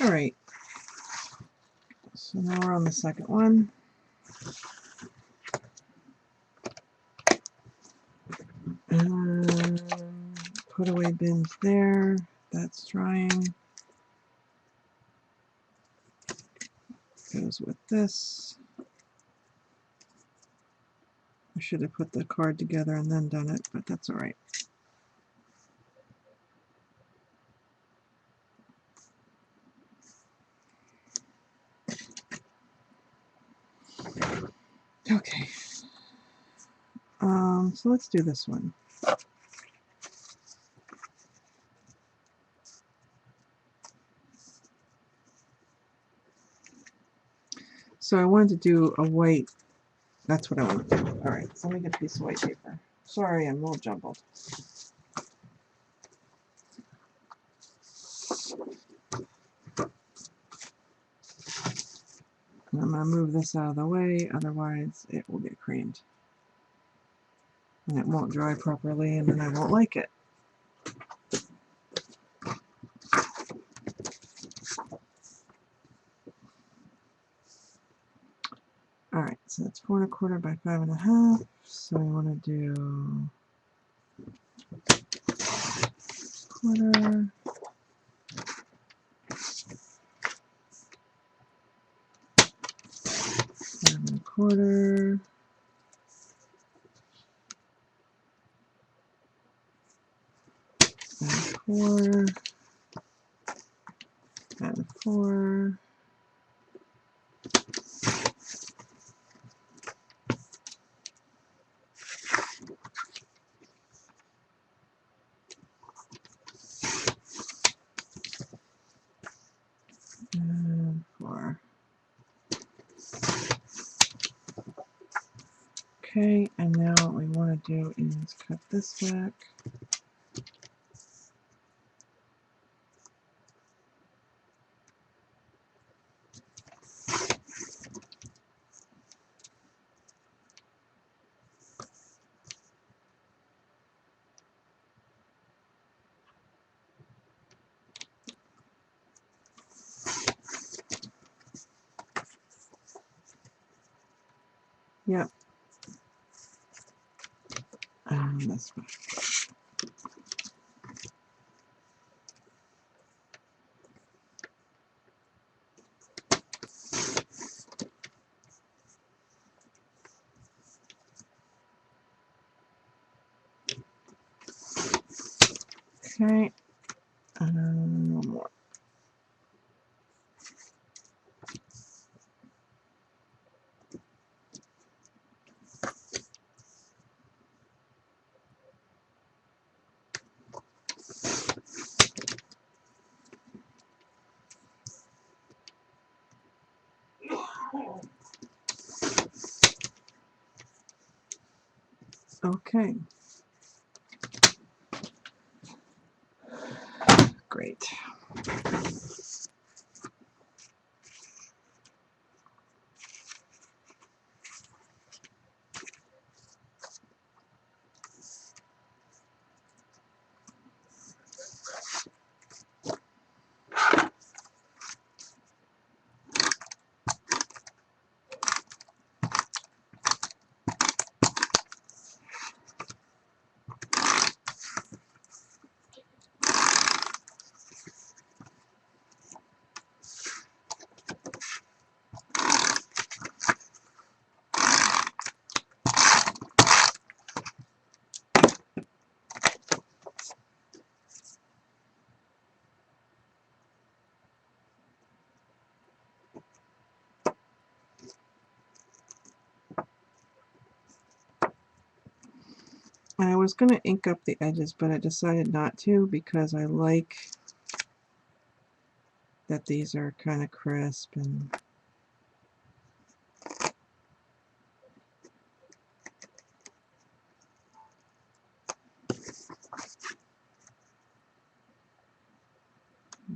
All right. So now we're on the second one. Put away bins there. That's drying. Goes with this. I should have put the card together and then done it, but that's all right. Okay. So let's do this one. So I wanted to do a white. That's what I want to do. All right, so let me get a piece of white paper. Sorry, I'm a little jumbled. And I'm going to move this out of the way, otherwise it will get creamed. And it won't dry properly, and then I won't like it. Alright, so that's 4 1/4 by 5 1/2. So I want to do quarter. 5 1/4. And 4. And 4. And 4. Okay, and now what we want to do is cut this back. Yep. And this one. Okay, and one more. Okay. Great. I was going to ink up the edges, but I decided not to because I like that these are kind of crisp and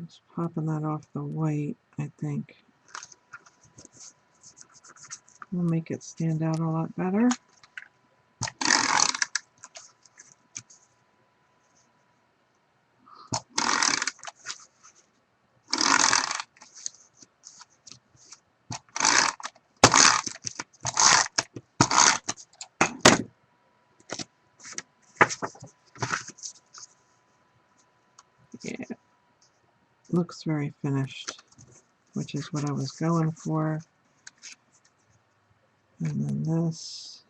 just popping that off the white, I think will make it stand out a lot better. looks very finished, which is what I was going for. And then this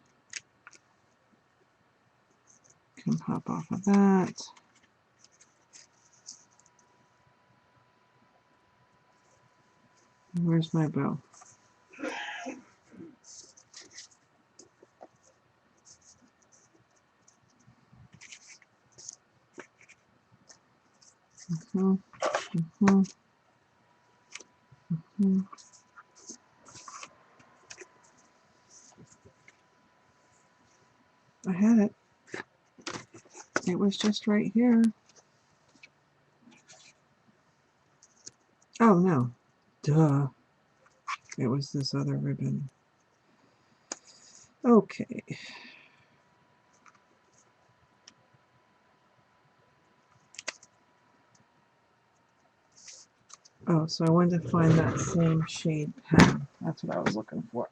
can pop off of that. Where's my bow? Mm-hmm. Mm-hmm. Mm-hmm. I had it. It was just right here. Oh no. Duh. It was this other ribbon. Okay. Oh, so I wanted to find that same shade pen. That's what I was looking for.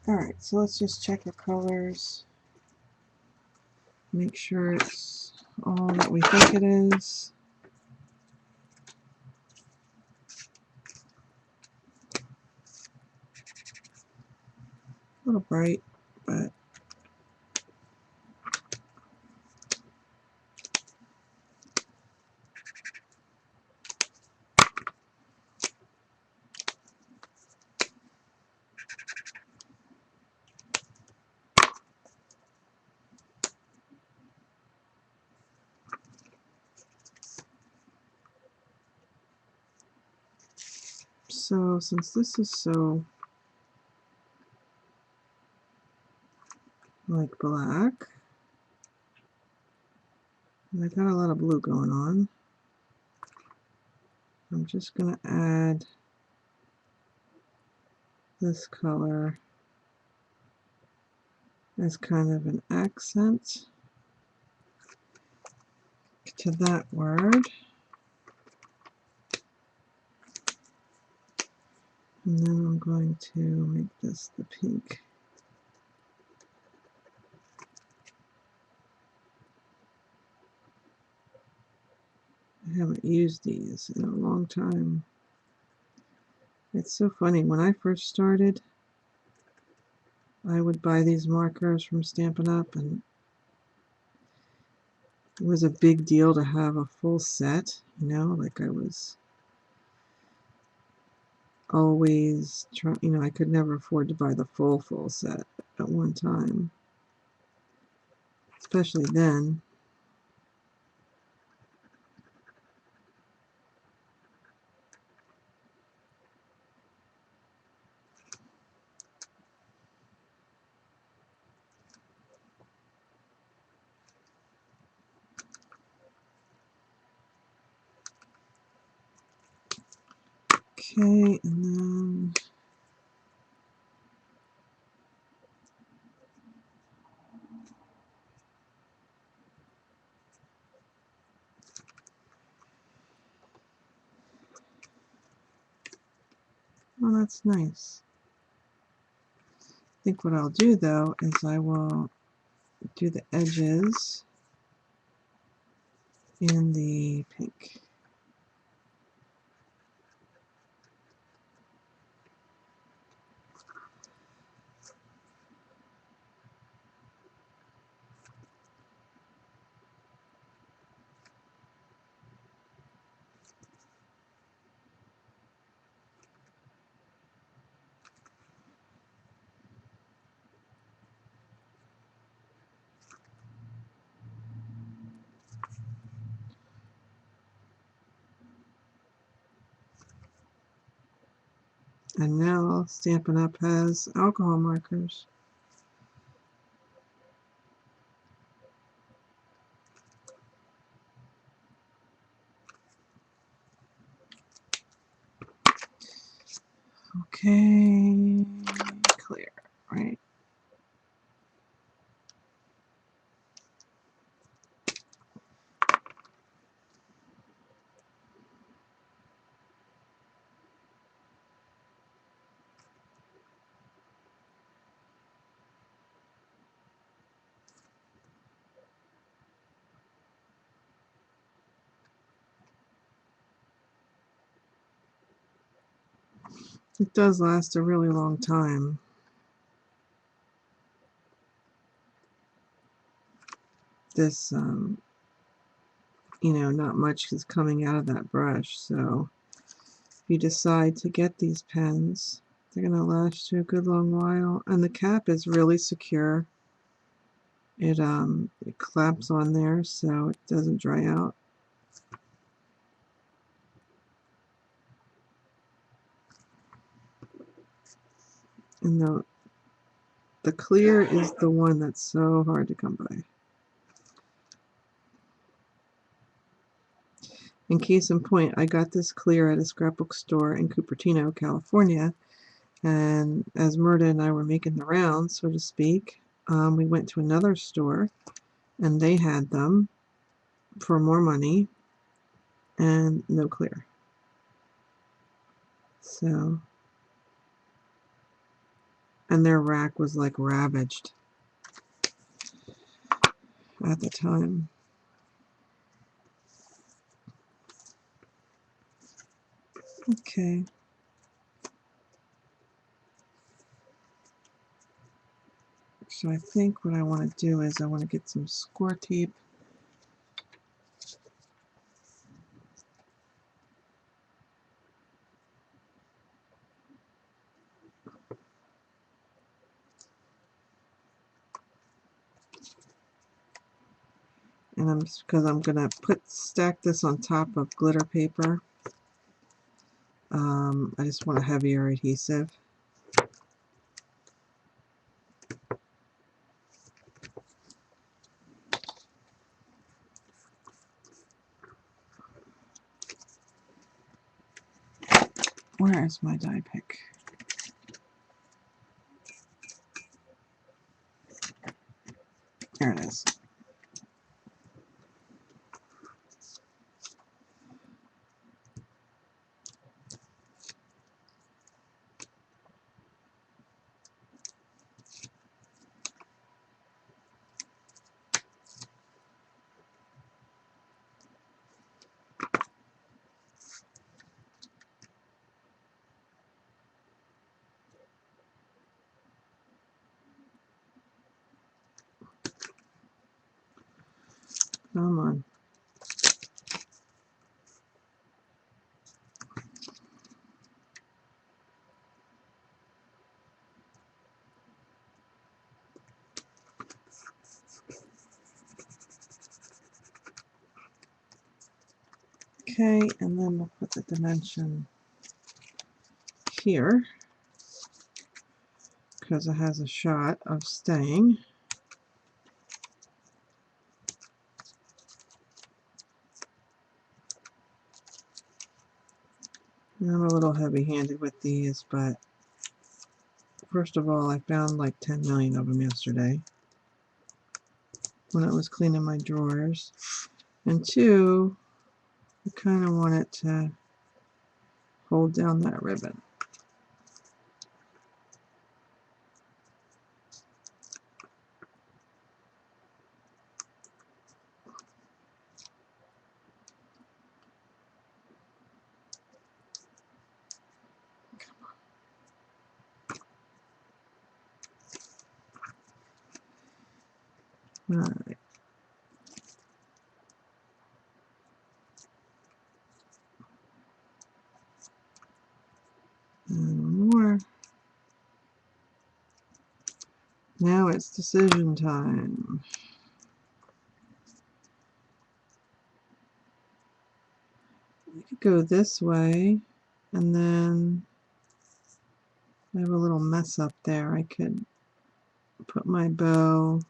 Alright, so let's just check the colors. Make sure it's all that we think it is. A little bright, but so since this is so like black, and I got a lot of blue going on, I'm just going to add this color as kind of an accent to that word. And then I'm going to make this the pink. I haven't used these in a long time. It's so funny, when I first started, I would buy these markers from Stampin' Up! And it was a big deal to have a full set, you know, like I was always trying, you know, I could never afford to buy the full set at one time, especially then. Okay, and then oh, that's nice. I think what I'll do though is I will do the edges in the pink. And now Stampin' Up! Has alcohol markers. Okay, clear, right? It does last a really long time. This, you know, not much is coming out of that brush, so if you decide to get these pens, they're going to last you a good long while. And the cap is really secure. It claps on there so it doesn't dry out. And the clear is the one that's so hard to come by. In case in point, I got this clear at a scrapbook store in Cupertino, California, and as Murda and I were making the rounds, so to speak, we went to another store and they had them for more money and no clear. So, and their rack was like ravaged at the time. Okay. So I think what I want to do is I want to get some score tape. And because I'm gonna stack this on top of glitter paper. I just want a heavier adhesive. Where is my die pick? There it is. Come on. Okay, and then we'll put the dimension here because it has a shot of staying. And I'm a little heavy-handed with these, but first of all, I found like 10 million of them yesterday when I was cleaning my drawers. And two, I kind of want it to hold down that ribbon. Alright. And more. Now it's decision time. I could go this way, and then I have a little mess up there. I could put my bow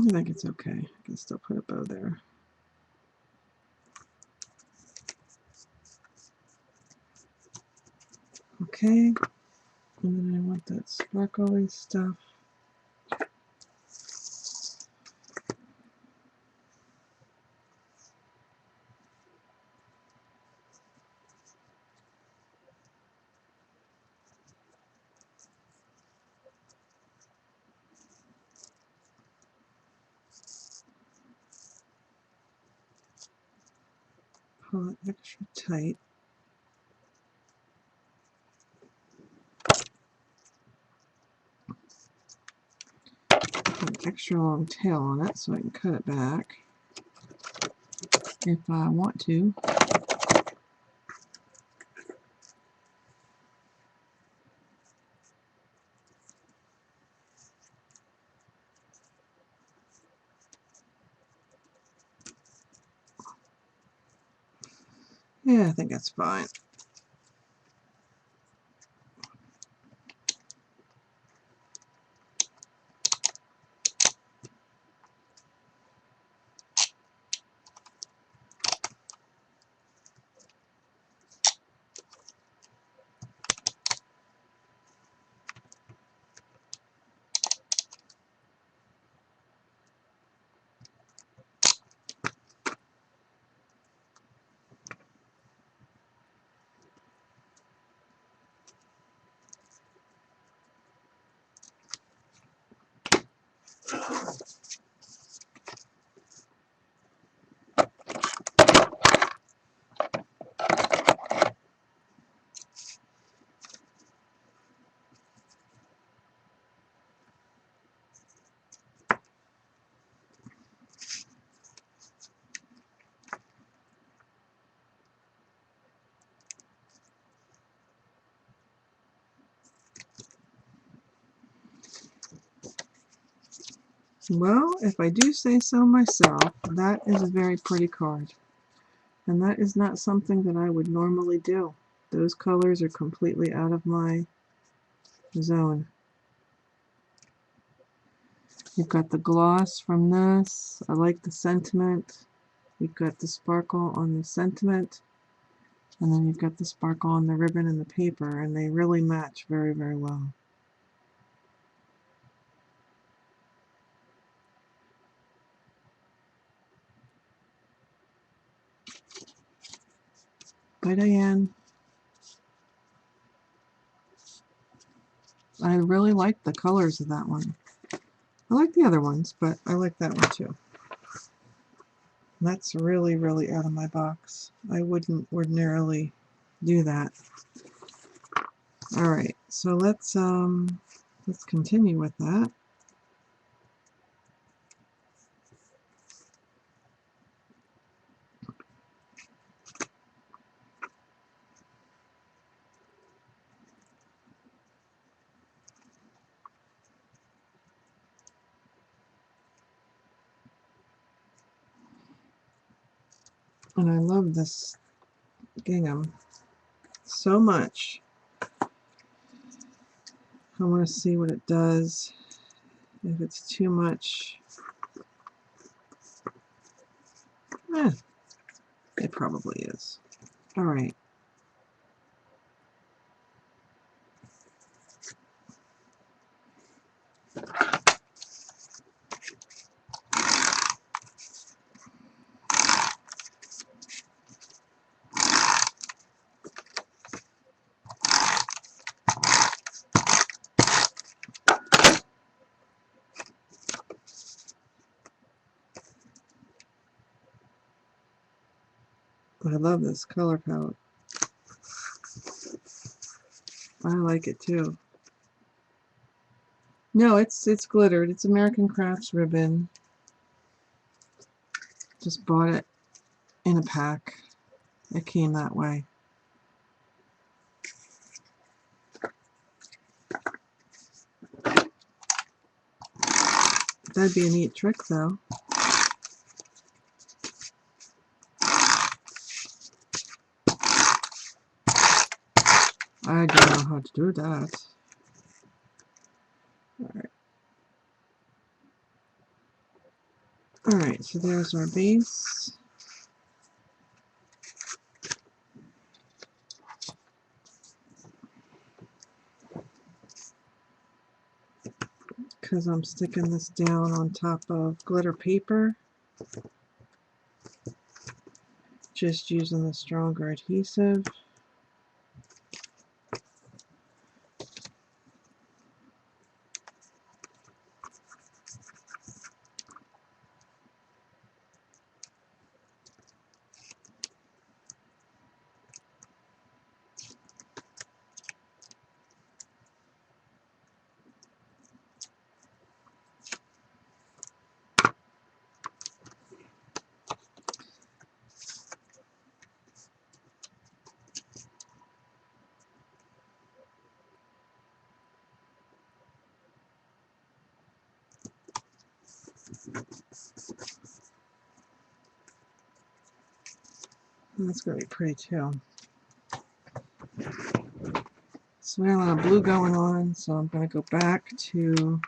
I think it's okay. I can still put a bow there. Okay, and then I want that sparkly stuff. Pull it extra tight. Put an extra long tail on it so I can cut it back if I want to. Yeah, I think that's fine. Well, if I do say so myself, that is a very pretty card. And that is not something that I would normally do. Those colors are completely out of my zone. You've got the gloss from this. I like the sentiment. You've got the sparkle on the sentiment. And then you've got the sparkle on the ribbon and the paper. And they really match very, very well. Bye, Diane. I really like the colors of that one. I like the other ones, but I like that one too. That's really, really out of my box. I wouldn't ordinarily do that. All right, so let's continue with that. And I love this gingham so much. I want to see what it does. If it's too much, it probably is. All right. I love this color palette. I like it too. No, it's glittered. It's American Crafts ribbon. Just bought it in a pack. It came that way. That'd be a neat trick, though. I don't know how to do that. Alright. Alright, so there's our base. Because I'm sticking this down on top of glitter paper, just using the stronger adhesive. That's going to be pretty too. So we have a lot of blue going on, so I'm going to go back to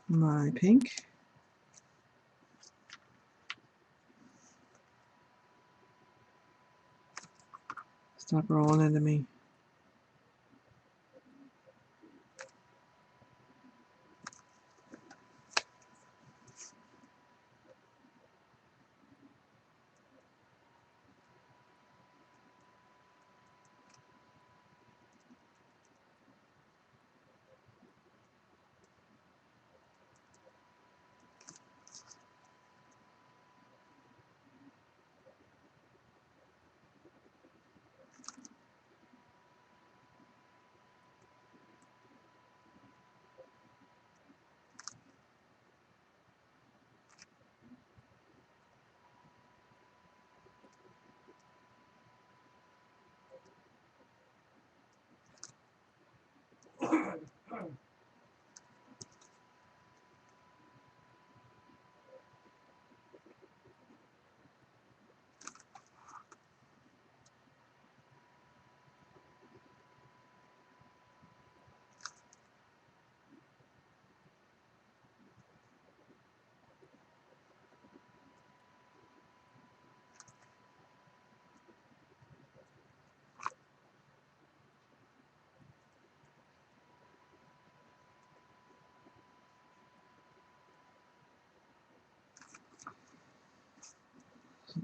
my pink. Stop rolling into me.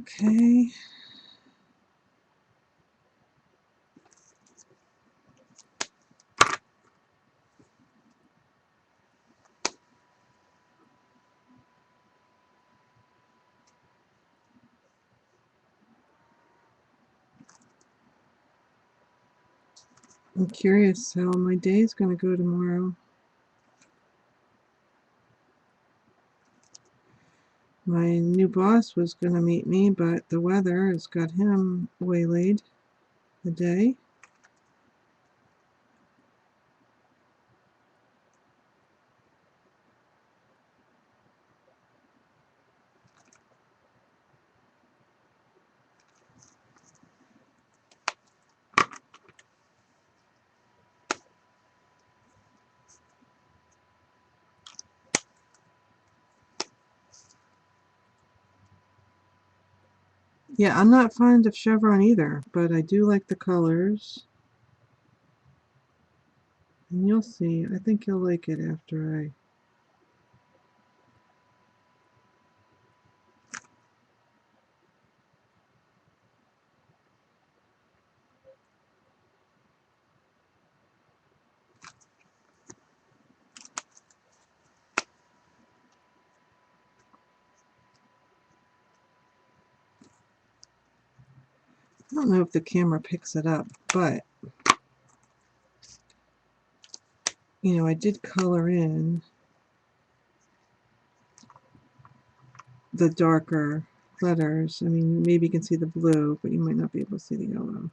Okay. I'm curious how my day is going to go tomorrow. My new boss was going to meet me, but the weather has got him waylaid a day. Yeah, I'm not fond of chevron either, but I do like the colors. And you'll see, I think you'll like it after I... I don't know if the camera picks it up, but, you know, I did color in the darker letters. I mean, maybe you can see the blue, but you might not be able to see the yellow.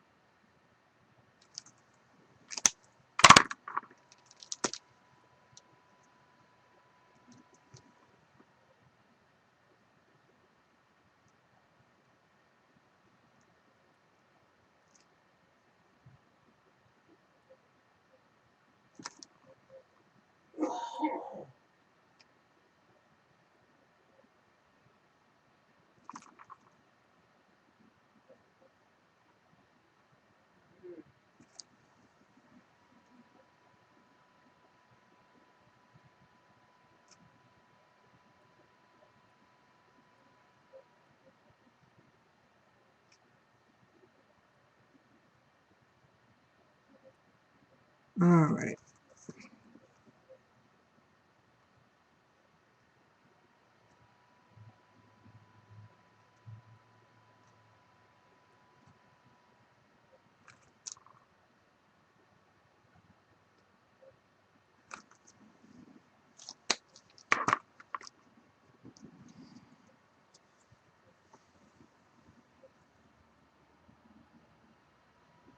All right.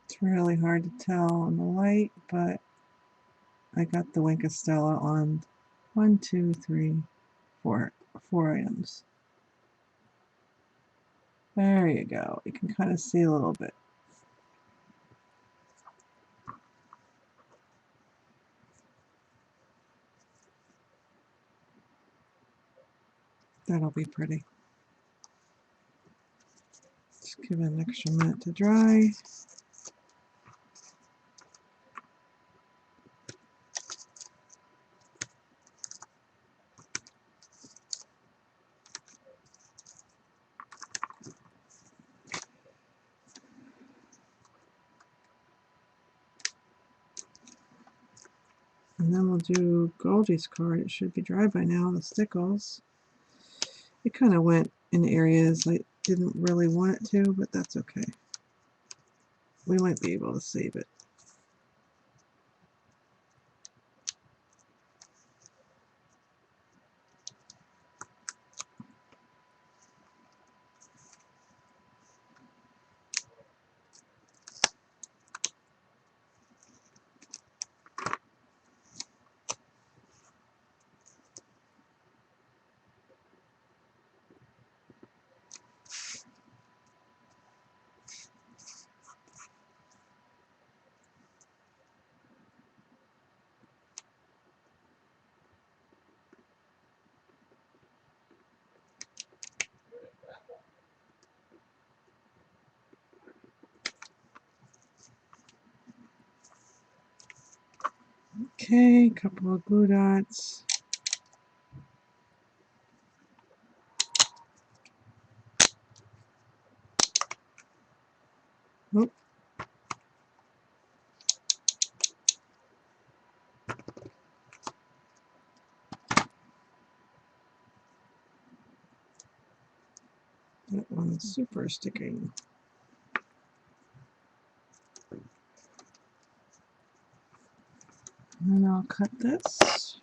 It's really hard to tell in the light, but I got the Wink of Stella on 1, 2, 3, 4 items. There you go. You can kind of see a little bit. That'll be pretty. Just give it an extra minute to dry. And then we'll do Goldie's card. It should be dry by now, the stickles. It kind of went in areas I didn't really want it to, but that's okay. We might be able to save it. Okay, couple of glue dots. Oh. That one's super sticking. And then I'll cut this.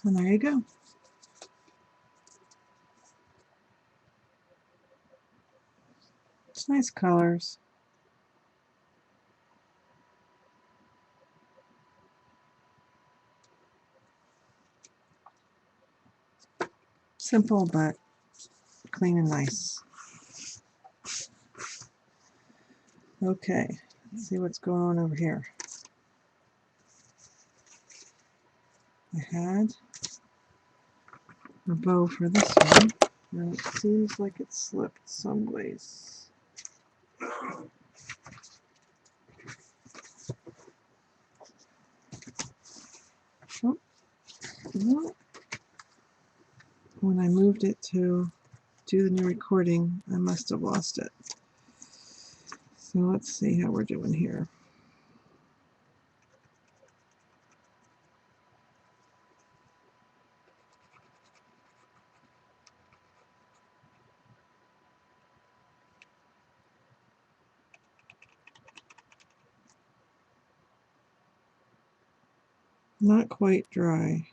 And there you go. It's nice colors. Simple but clean and nice. Okay, let's see what's going on over here. I had a bow for this one, and it seems like it slipped someplace. Oh, no. When I moved it to do the new recording, I must have lost it. So let's see how we're doing here. Not quite dry.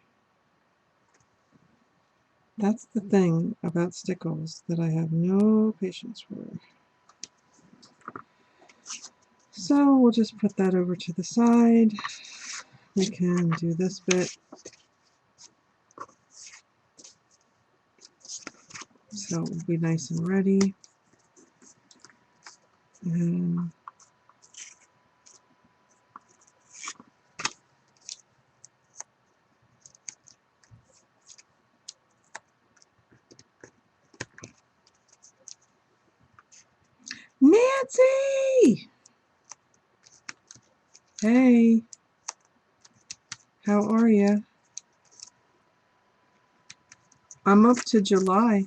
That's the thing about stickles that I have no patience for. So we'll just put that over to the side. We can do this bit. So it will be nice and ready. And Nancy! Hey, how are you? I'm up to July.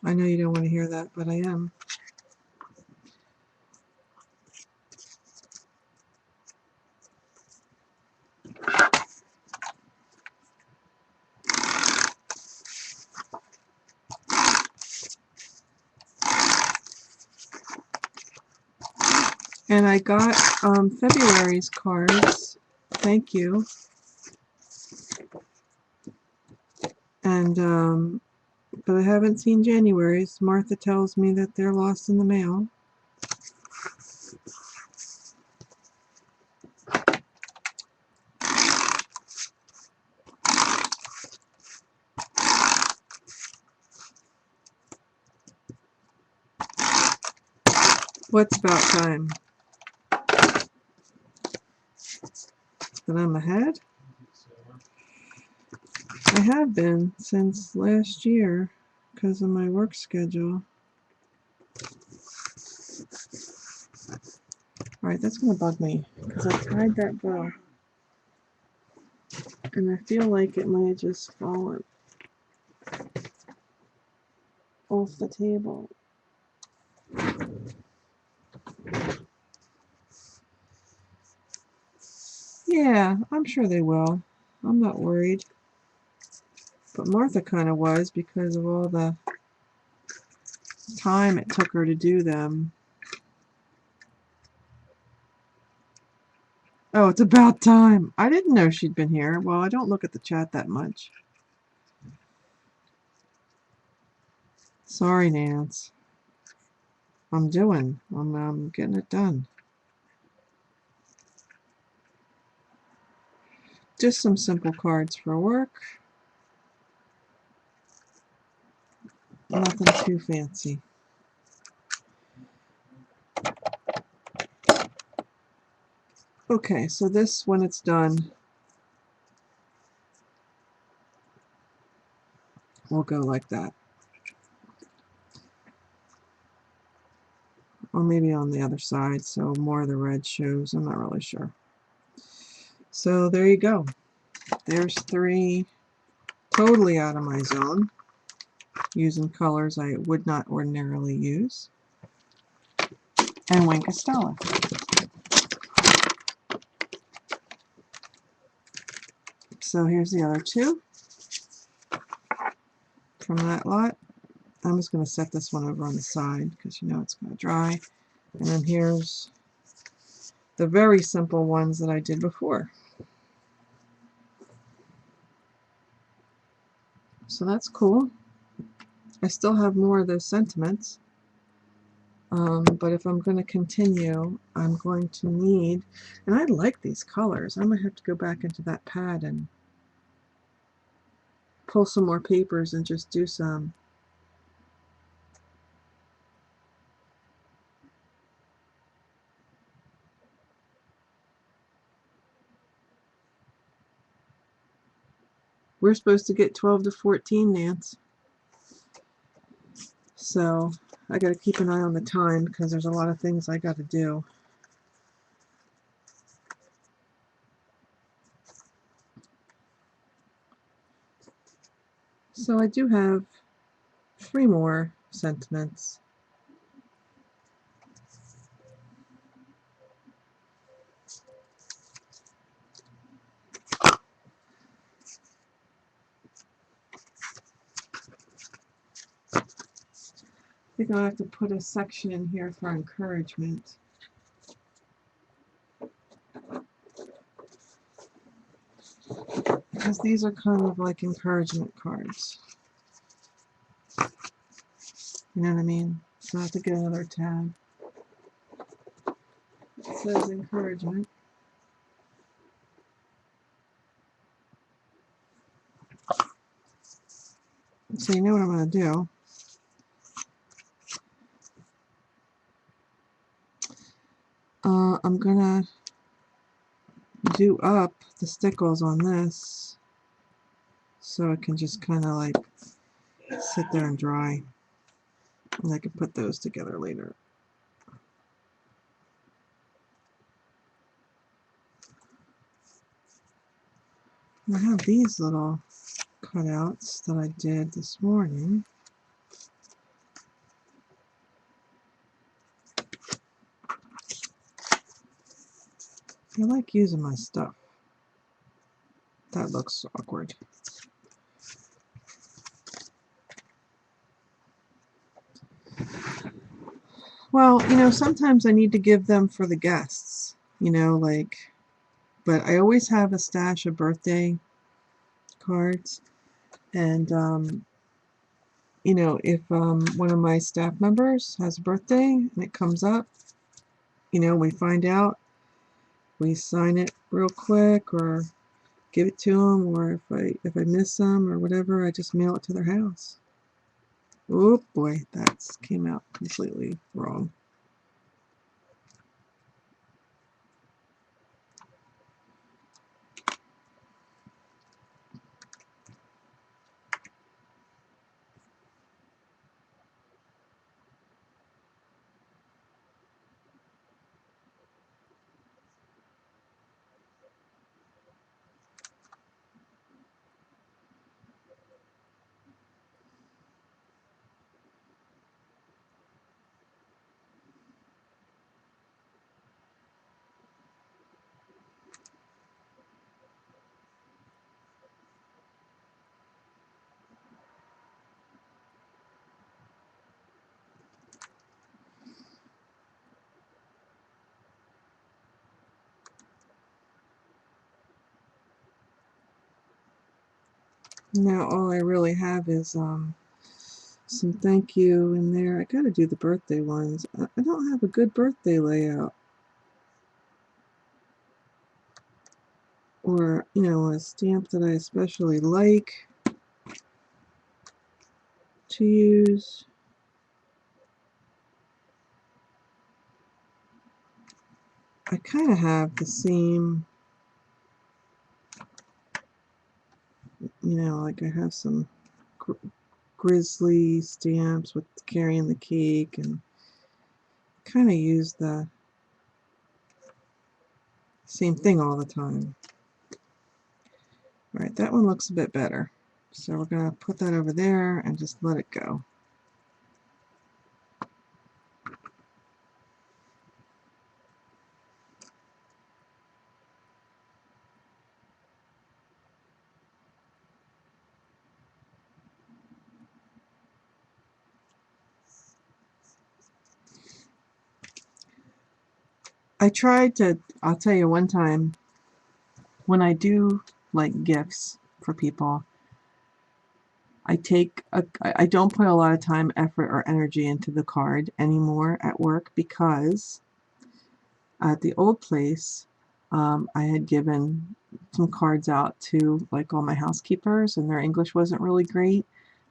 I know you don't want to hear that, but I am. And I got February's cards. Thank you. And but I haven't seen January's. Martha tells me that they're lost in the mail. What's about time? That I'm ahead? I have been since last year because of my work schedule. Alright, that's going to bug me because I tied that bow and I feel like it might have just fallen off the table. Yeah, I'm sure they will. I'm not worried. But Martha kind of was because of all the time it took her to do them. Oh, it's about time. I didn't know she'd been here. Well, I don't look at the chat that much. Sorry, Nance. I'm getting it done. Just some simple cards for work. Nothing too fancy. Okay, so this, when it's done, will go like that. Or maybe on the other side, so more of the red shows. I'm not really sure. So there you go. There's 3 totally out of my zone, using colors I would not ordinarily use. And Wink of Stella. So here's the other 2 from that lot. I'm just going to set this one over on the side because you know it's going to dry. And then here's the very simple ones that I did before. So that's cool. I still have more of those sentiments. But if I'm going to continue, I'm going to need, and I like these colors. I might have to go back into that pad and pull some more papers and just do some. We're supposed to get 12 to 14, Nance. So I got to keep an eye on the time because there's a lot of things I got to do. So I do have 3 more sentiments. I think I'll have to put a section in here for encouragement. Because these are kind of like encouragement cards. You know what I mean? So I have to get another tab. It says encouragement. So you know what I'm going to do. I'm going to do up the stickles on this so it can just kind of like sit there and dry. And I can put those together later. I have these little cutouts that I did this morning. I like using my stuff. That looks awkward. Well, you know, sometimes I need to give them for the guests, you know, like, but I always have a stash of birthday cards. And, you know, if one of my staff members has a birthday and it comes up, you know, we find out, we sign it real quick or give it to them, or if I miss them or whatever, I just mail it to their house. Oh boy, that came out completely wrong. Now all I really have is some thank you in there. I gotta do the birthday ones. I don't have a good birthday layout, or, you know, a stamp that I especially like to use. I kind of have the same, you know, like I have some grizzly stamps with carrying the cake, and kind of use the same thing all the time. Alright, that one looks a bit better. So we're going to put that over there and just let it go. I tried to, I'll tell you one time, when I do like gifts for people, I don't put a lot of time, effort, or energy into the card anymore at work, because at the old place, I had given some cards out to like all my housekeepers, and their English wasn't really great.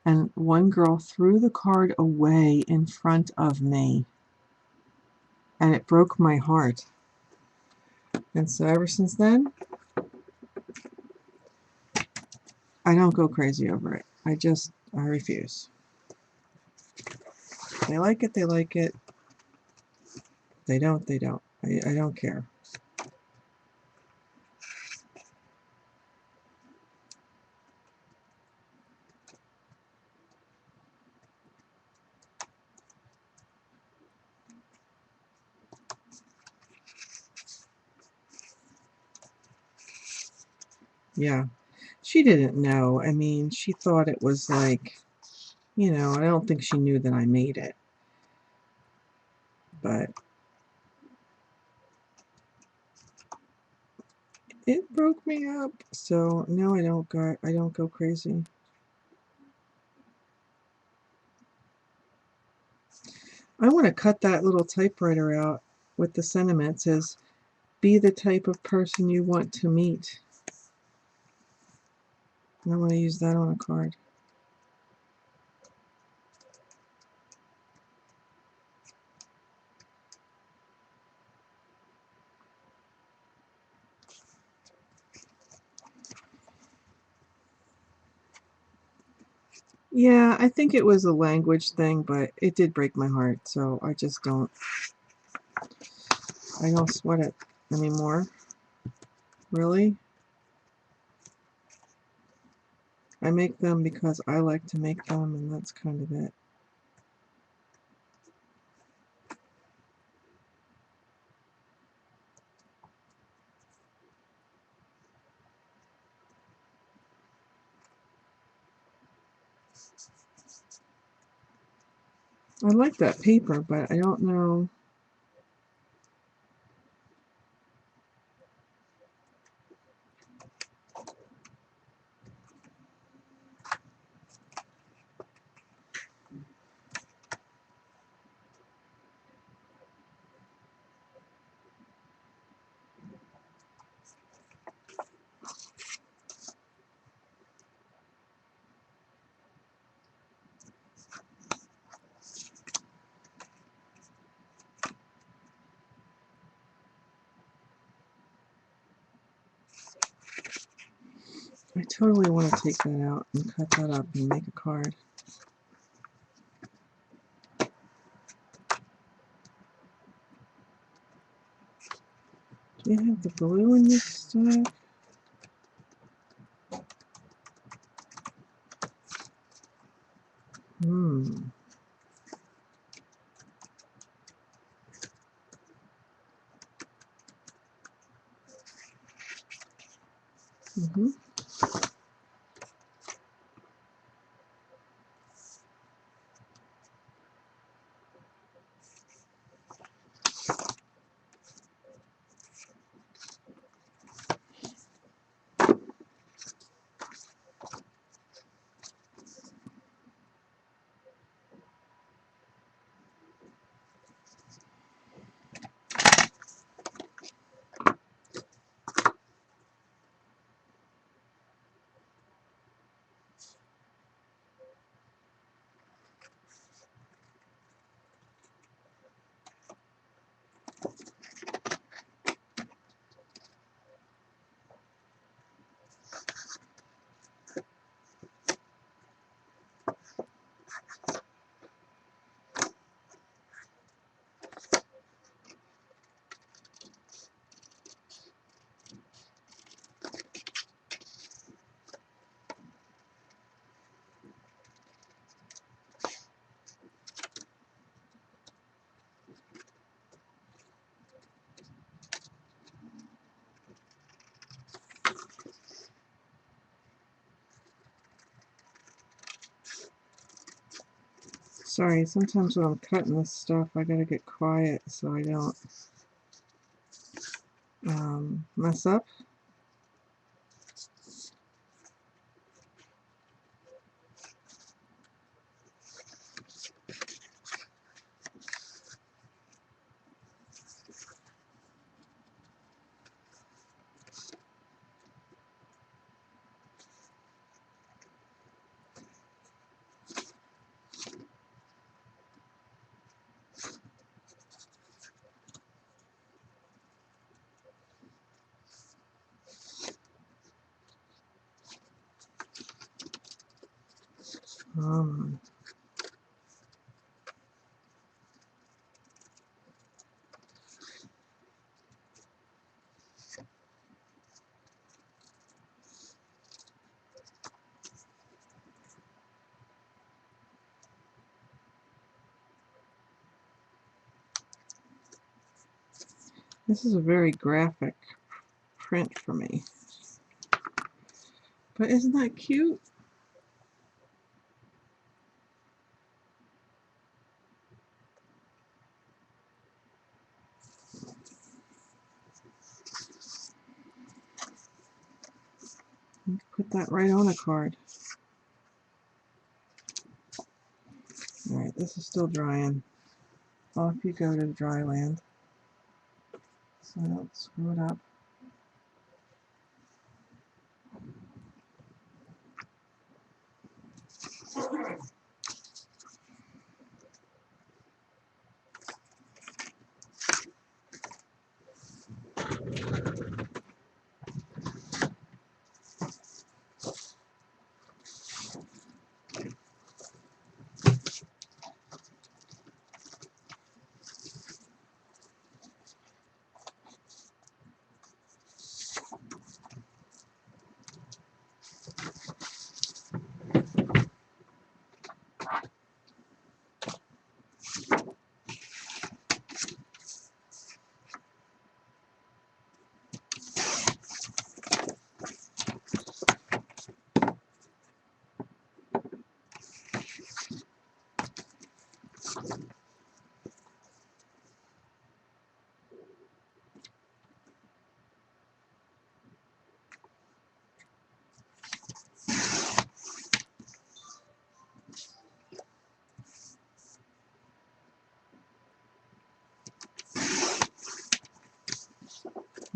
And one girl threw the card away in front of me, and it broke my heart. And so ever since then, I don't go crazy over it. I refuse. If they like it, they like it. They don't, they don't. I don't care. Yeah. She didn't know. I mean, she thought it was like, you know, I don't think she knew that I made it. But it broke me up. So no, I don't go crazy. I want to cut that little typewriter out with the sentiment. It says, be the type of person you want to meet. And I want to use that on a card. Yeah, I think it was a language thing, but it did break my heart, so I don't sweat it anymore. Really? I make them because I like to make them, and that's kind of it. I like that paper, but I don't know. I totally want to take that out and cut that up and make a card. Do you have the glue in this stack? Hmm. Mm-hmm. Sorry, sometimes when I'm cutting this stuff, I gotta get quiet so I don't mess up. Um, this is a very graphic print for me. But isn't that cute? Put that right on a card. Alright, this is still drying. Off you go to dry land. So I don't screw it up.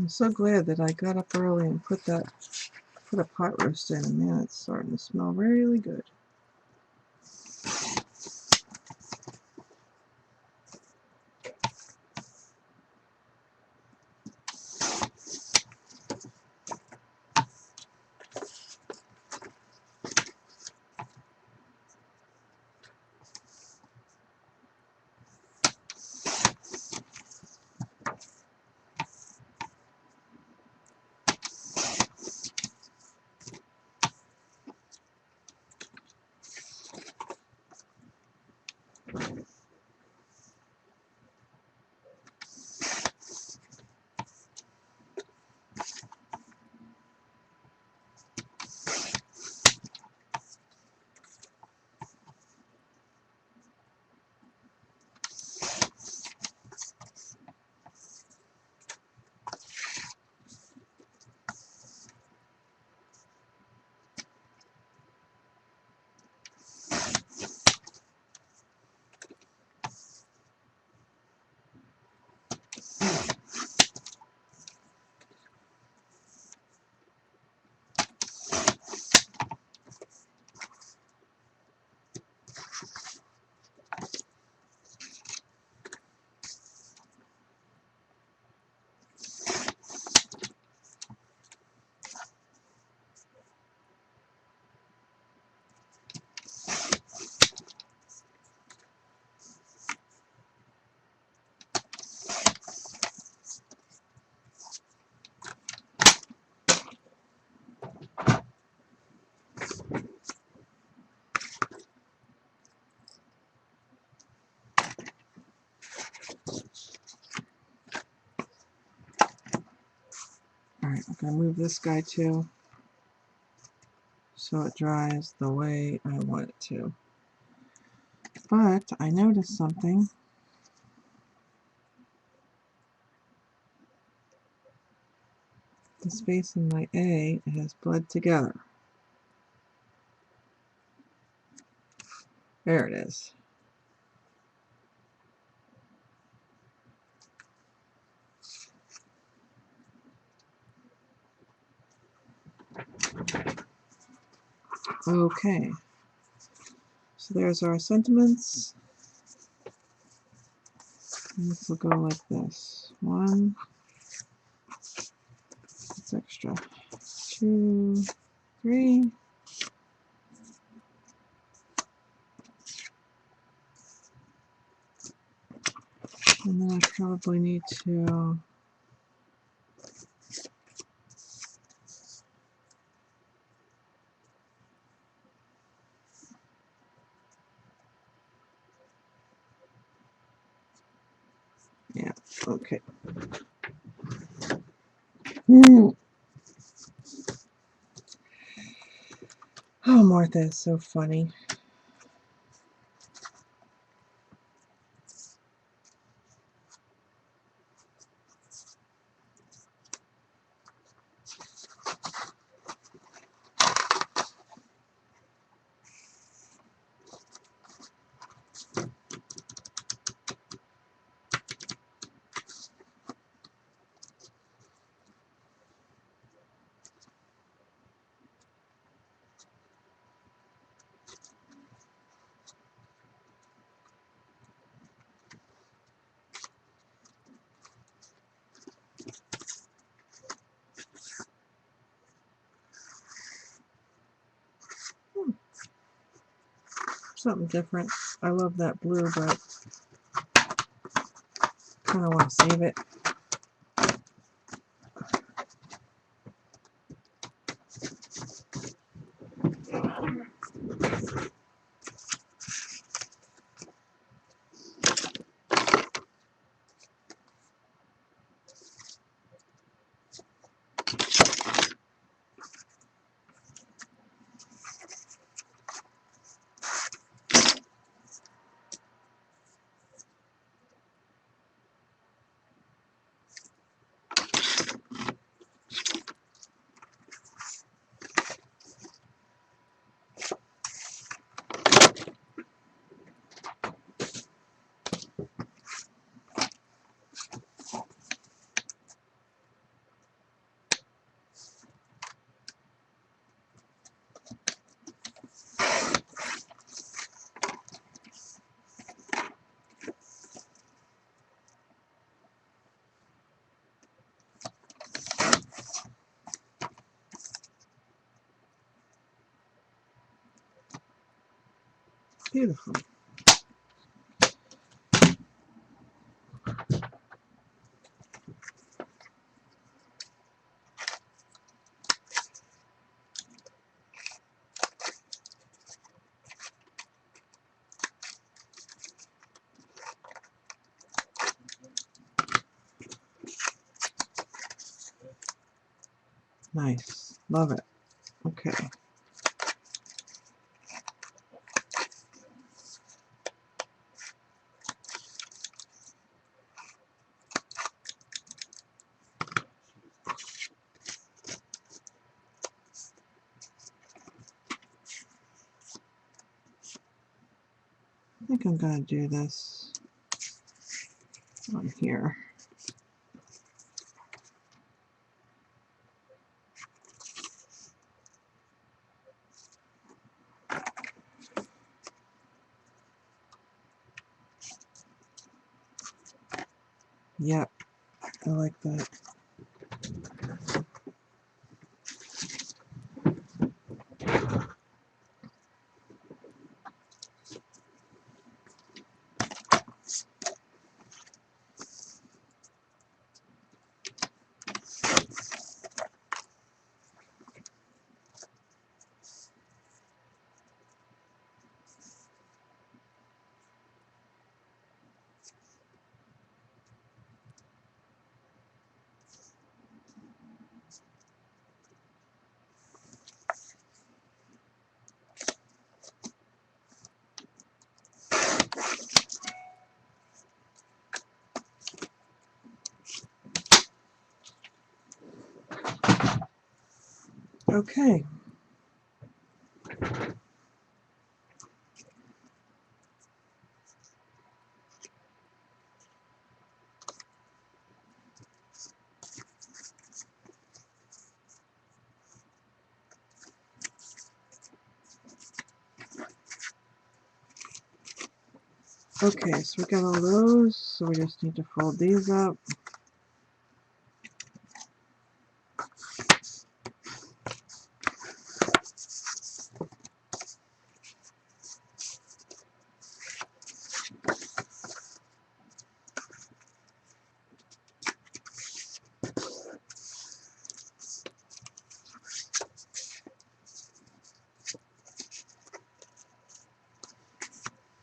I'm so glad that I got up early and put a pot roast in, and man, it's starting to smell really good. Alright, I'm going to move this guy too, so it dries the way I want it to. But I noticed something. The space in my A has bled together. There it is. Okay, so there's our sentiments. And this will go like this. 1, it's extra. 2, 3. And then I probably need to okay. Oh, Martha is so funny. Something different. I love that blue, but kind of want to save it. Beautiful. Nice. Love it. Okay. I think I'm going to do this on here. Yep, I like that. Okay. Okay, so we got all those, so we just need to fold these up.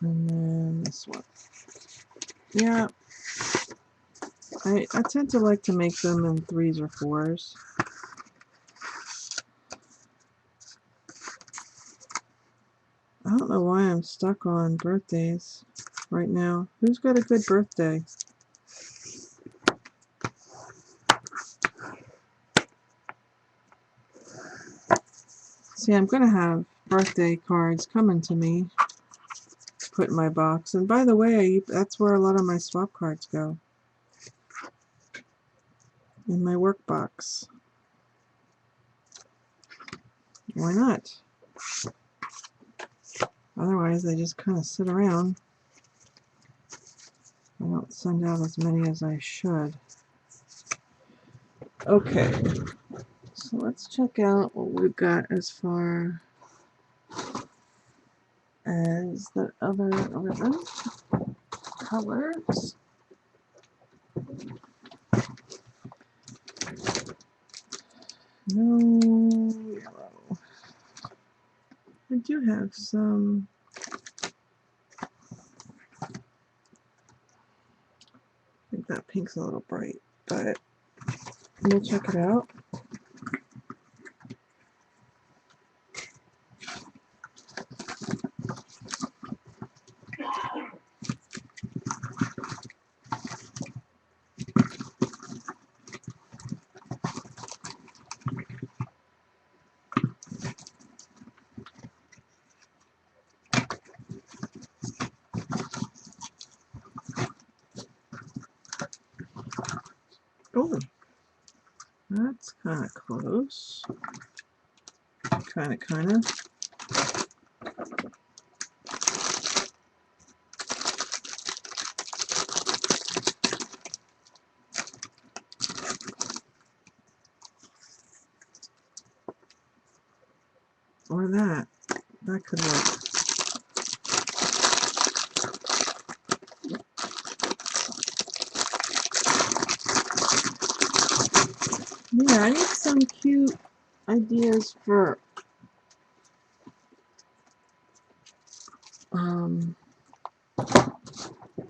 And then this one. Yeah, I tend to like to make them in 3s or 4s. I don't know why I'm stuck on birthdays right now. Who's got a good birthday? See, I'm going to have birthday cards coming to me to put in my box. And by the way, that's where a lot of my swap cards go. In my work box. Why not? Otherwise, they just kind of sit around. I don't send out as many as I should. Okay, so let's check out what we've got as far as the other ribbon colors. No yellow. I do have some. I think that pink's a little bright, but we'll check it out. Oh, that's kind of close. Kind of. Or that. That could work. Yeah, I need some cute ideas for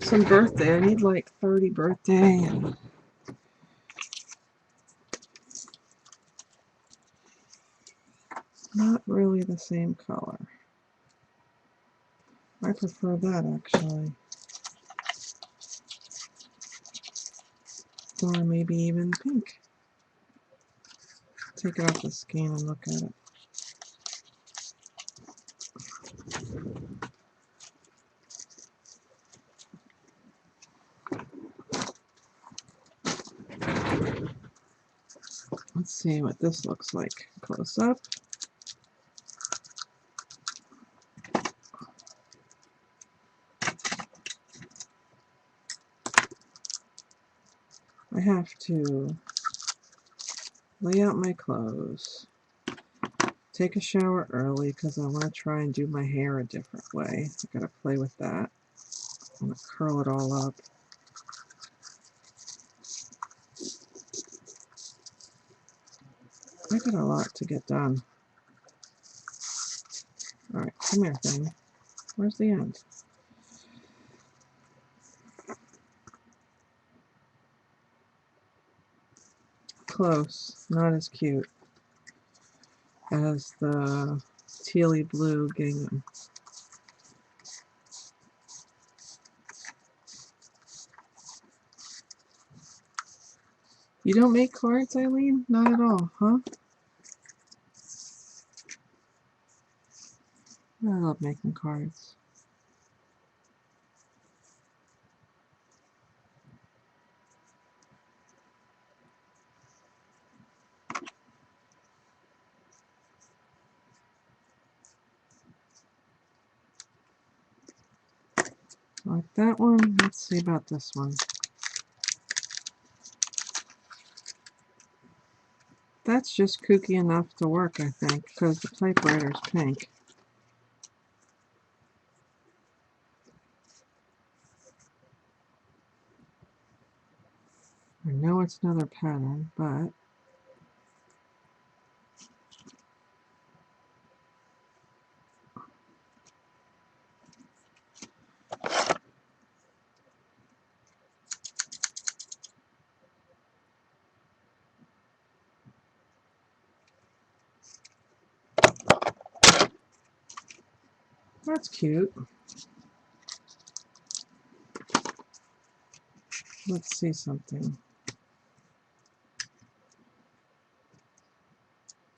some birthday. I need like 30 birthday and not really the same color. I prefer that actually. Or maybe even pink. Take it off the skein and look at it. Let's see what this looks like close up. I have to lay out my clothes, take a shower early because I want to try and do my hair a different way. I gotta play with that. I'm gonna curl it all up. I got a lot to get done. Alright, come here, thing. Where's the end? Close. Not as cute as the tealy blue gingham. You don't make cards, Eileen? Not at all, huh? I love making cards. Like that one. Let's see about this one. That's just kooky enough to work, I think, because the typewriter's pink. I know it's another pattern, but that's cute. Let's see something.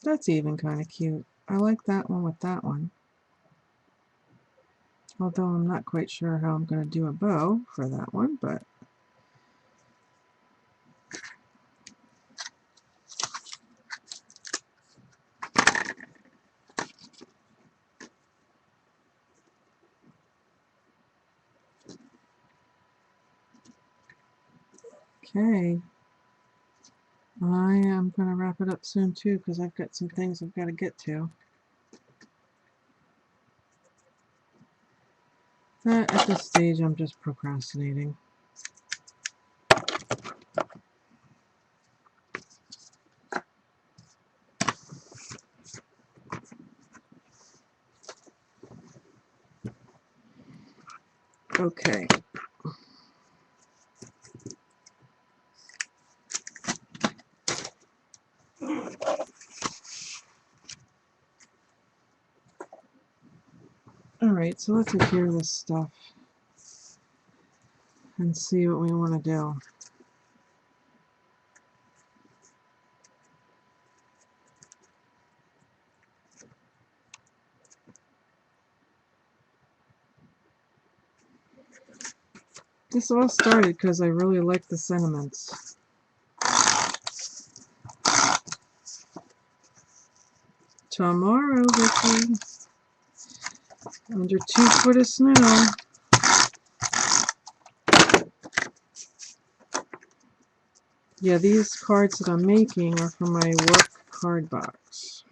That's even kind of cute. I like that one with that one. Although I'm not quite sure how I'm going to do a bow for that one, but okay. I am going to wrap it up soon too because I've got some things I've got to get to. At this stage, I'm just procrastinating. Okay. Alright, so let's adhere this stuff and see what we want to do. This all started because I really like the sentiments. Tomorrow, Vicky. Under 2 foot of snow. Yeah, these cards that I'm making are from my work card box.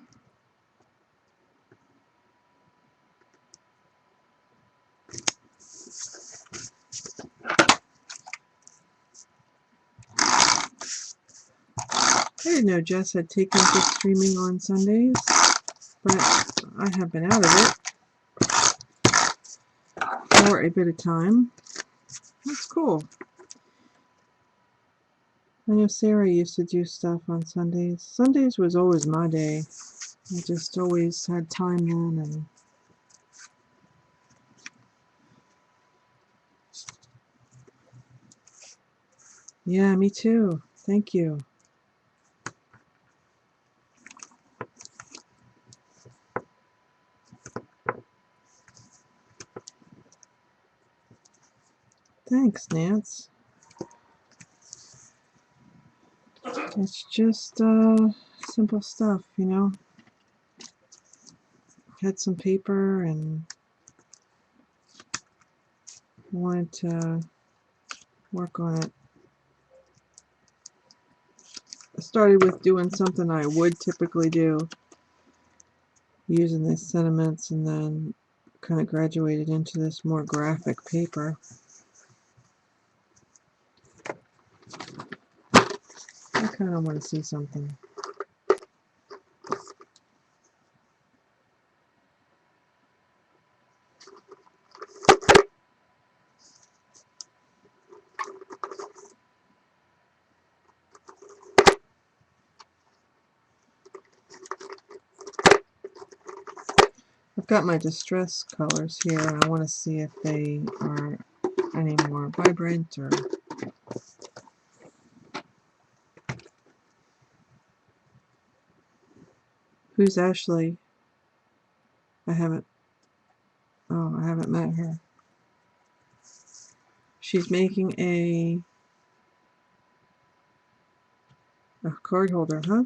I didn't know Jess had taken to streaming on Sundays, but I have been out of it for a bit of time. That's cool. I know Sarah used to do stuff on Sundays. Sundays was always my day. I just always had time then, and yeah, me too. Thank you. Thanks, Nance. It's just simple stuff, you know. Had some paper and wanted to work on it. I started with doing something I would typically do, using these sentiments, and then kind of graduated into this more graphic paper. I kind of want to see something. I've got my distress colors here, and I want to see if they are any more vibrant or... Who's Ashley? I haven't met her. She's making a card holder, huh?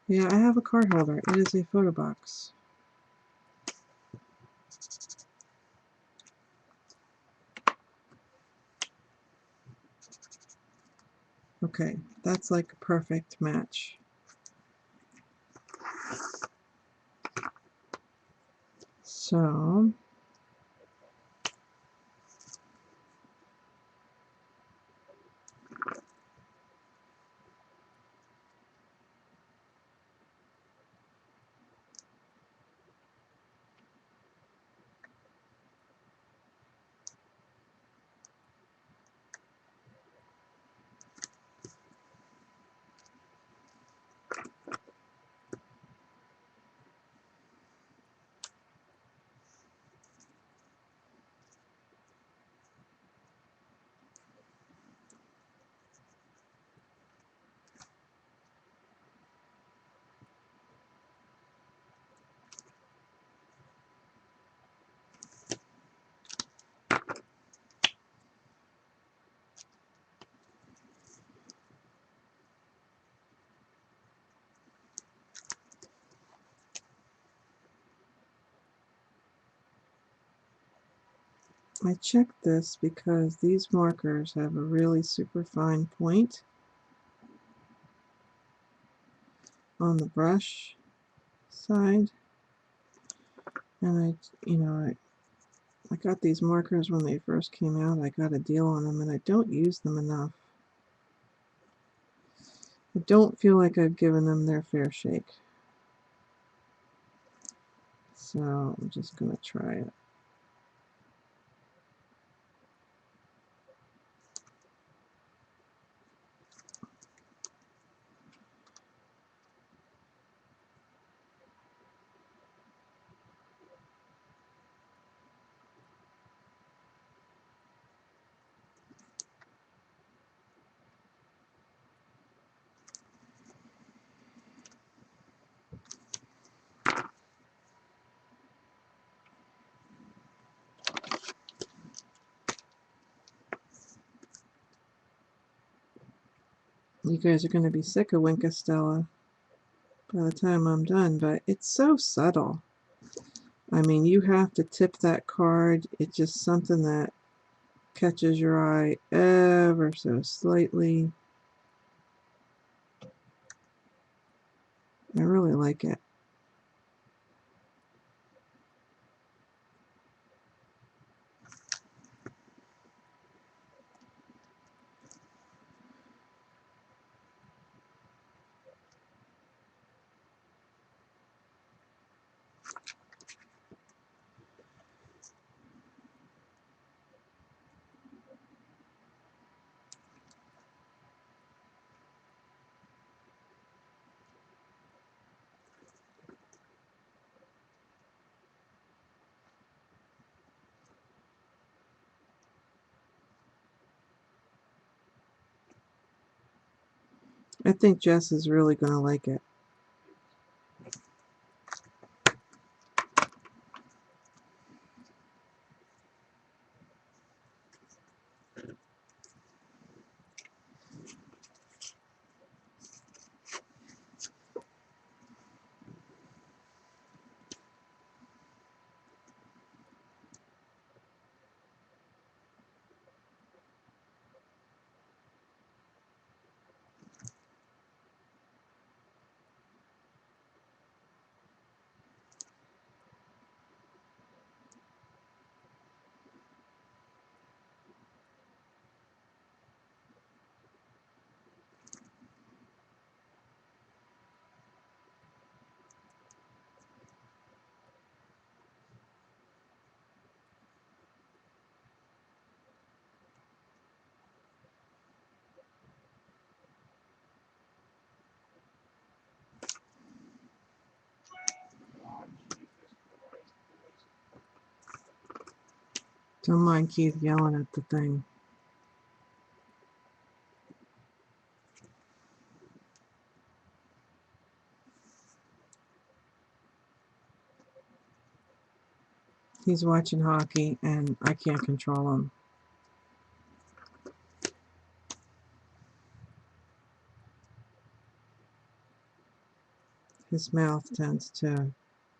Yeah, I have a card holder. It is a photo box. Okay, that's like a perfect match. So I checked this because these markers have a really super fine point on the brush side, and I got these markers when they first came out. I got a deal on them, and I don't use them enough. I don't feel like I've given them their fair shake. So I'm just going to try it. You guys are going to be sick of Wink of Stella by the time I'm done, but it's so subtle. I mean, you have to tip that card. It's just something that catches your eye ever so slightly. I really like it. I think Jess is really going to like it. Don't mind Keith yelling at the thing. He's watching hockey and I can't control him. His mouth tends to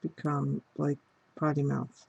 become like potty mouth.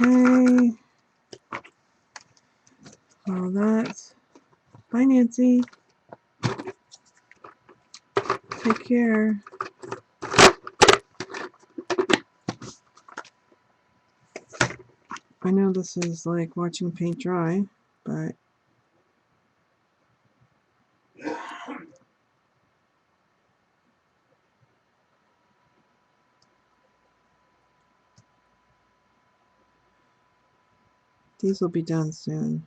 Okay. All that. Bye, Nancy. Take care. I know this is like watching paint dry, but these will be done soon.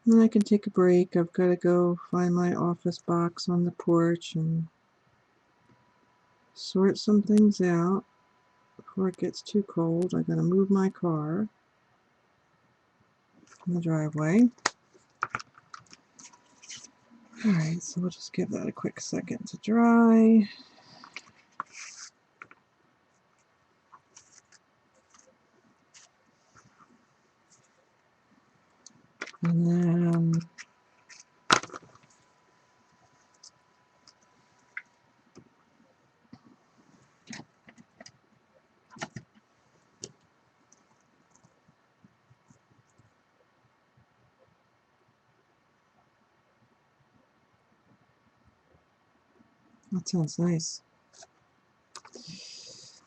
And then I can take a break. I've got to go find my office box on the porch and sort some things out before it gets too cold. I got to move my car in the driveway. Alright, so we'll just give that a quick second to dry. And then that sounds nice.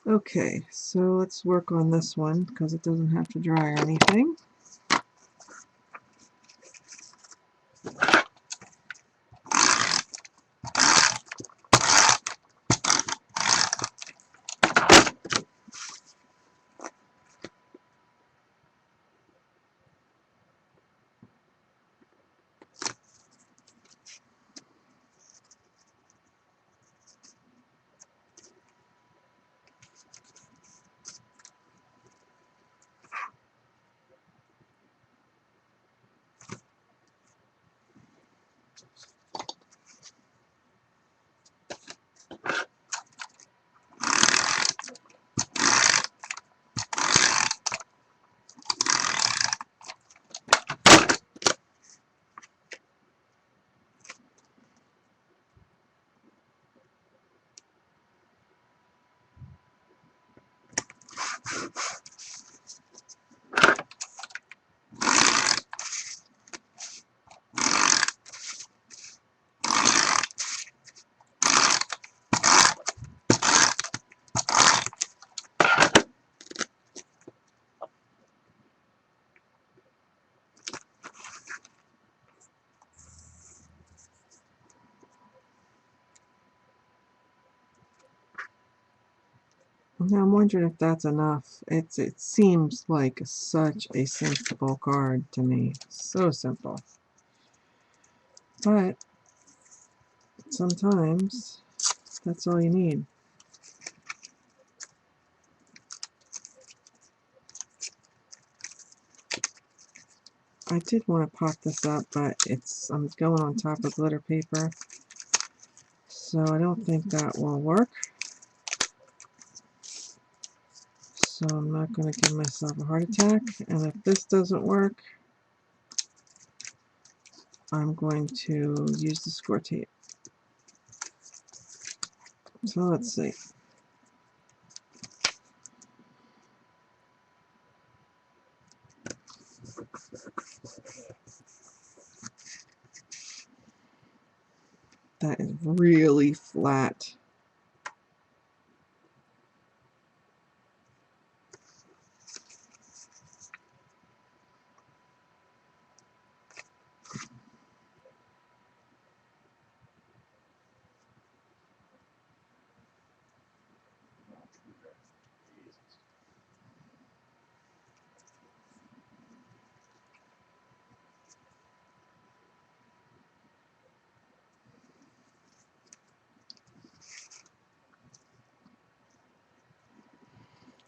Okay, so let's work on this one because it doesn't have to dry or anything. Now I'm wondering if that's enough. It seems like such a simple card to me. So simple. But sometimes that's all you need. I did want to pop this up, but I'm going on top of glitter paper, so I don't think that will work. So I'm not going to give myself a heart attack. And if this doesn't work, I'm going to use the score tape. So let's see. That is really flat.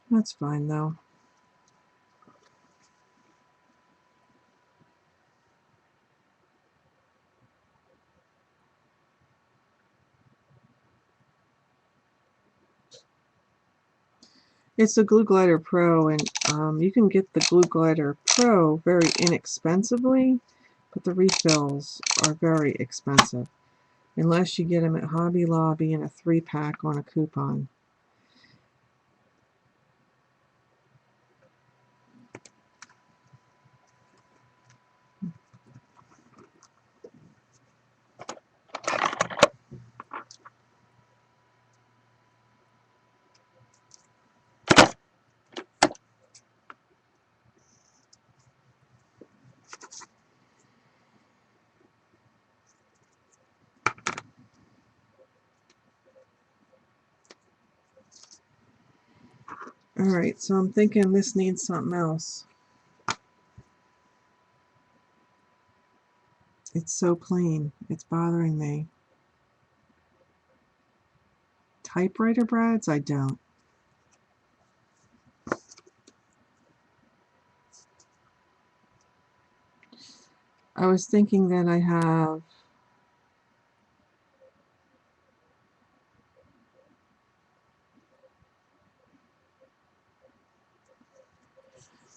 That's fine though. It's the Glue Glider Pro, and you can get the Glue Glider Pro very inexpensively, but the refills are very expensive, unless you get them at Hobby Lobby in a 3-pack on a coupon. Alright, so I'm thinking this needs something else. It's so plain. It's bothering me. Typewriter brads? I don't. I was thinking that I have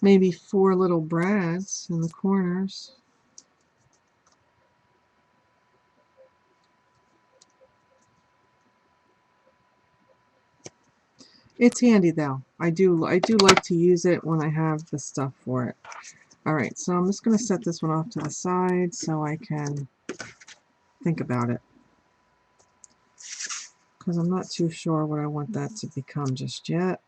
maybe 4 little brads in the corners. It's handy though. I do like to use it when I have the stuff for it. Alright, so I'm just going to set this one off to the side so I can think about it. Because I'm not too sure what I want that to become just yet.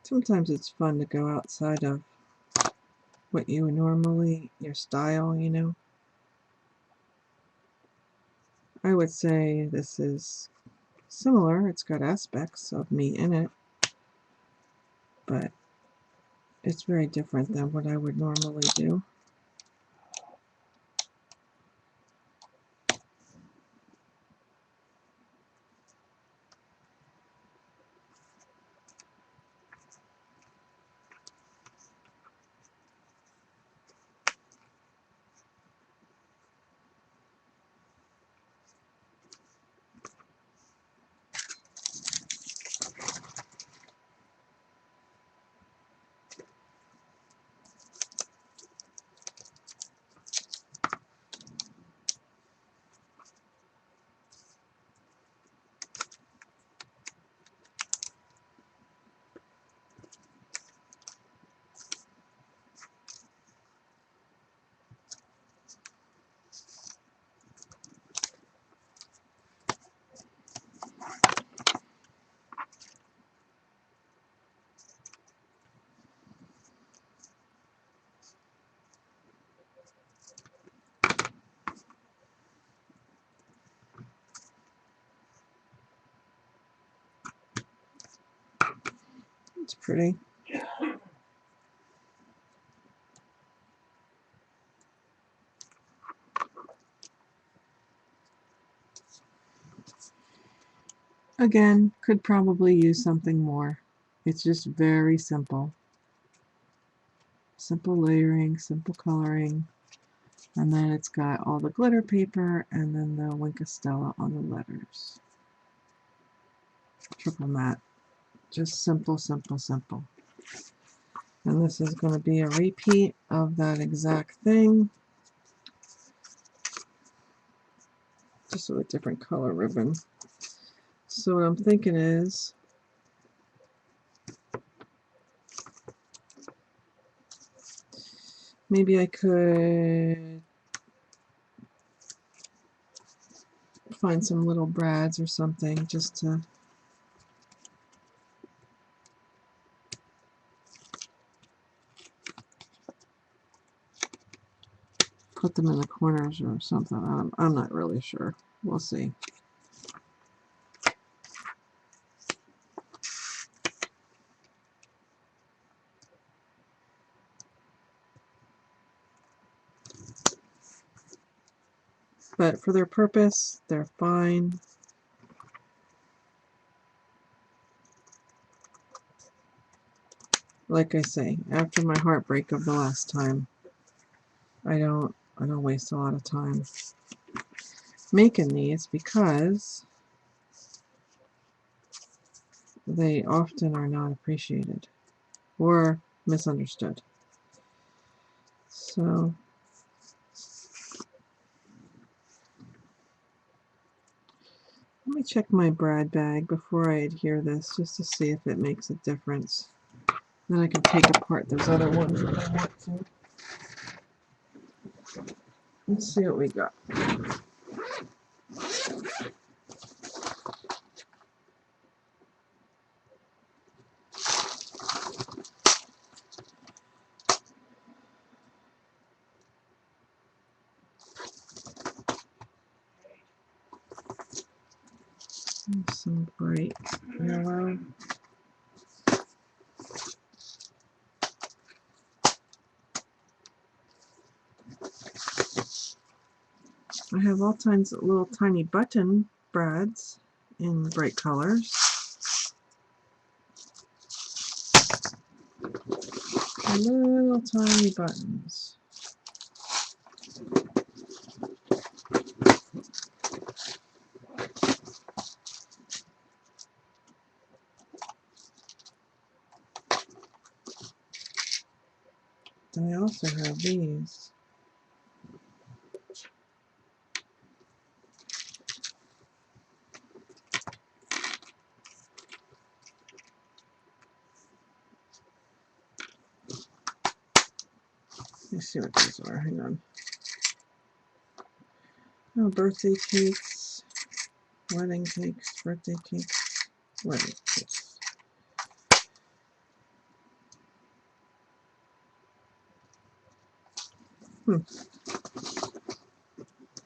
Sometimes it's fun to go outside of what you would normally, your style, you know. I would say this is similar. It's got aspects of me in it, but it's very different than what I would normally do. It's pretty. Again, could probably use something more. It's just very simple. Simple layering, simple coloring, and then it's got all the glitter paper and then the Wink of Stella on the letters. Triple matte. Just simple, simple, simple. And this is going to be a repeat of that exact thing, just with a different color ribbon. So what I'm thinking is, maybe I could find some little brads or something just to put them in the corners or something. I'm not really sure. We'll see. But for their purpose, they're fine. Like I say, after my heartbreak of the last time, I don't waste a lot of time making these because they often are not appreciated or misunderstood. So let me check my brad bag before I adhere this just to see if it makes a difference. Then I can take apart those other ones if I want to. Let's see what we got. Some bright yellow. I have all kinds of little tiny button brads in bright colors. Little tiny buttons. And I also have these. Let's see what these are. Hang on. Oh, birthday cakes, wedding cakes, birthday cakes, wedding cakes.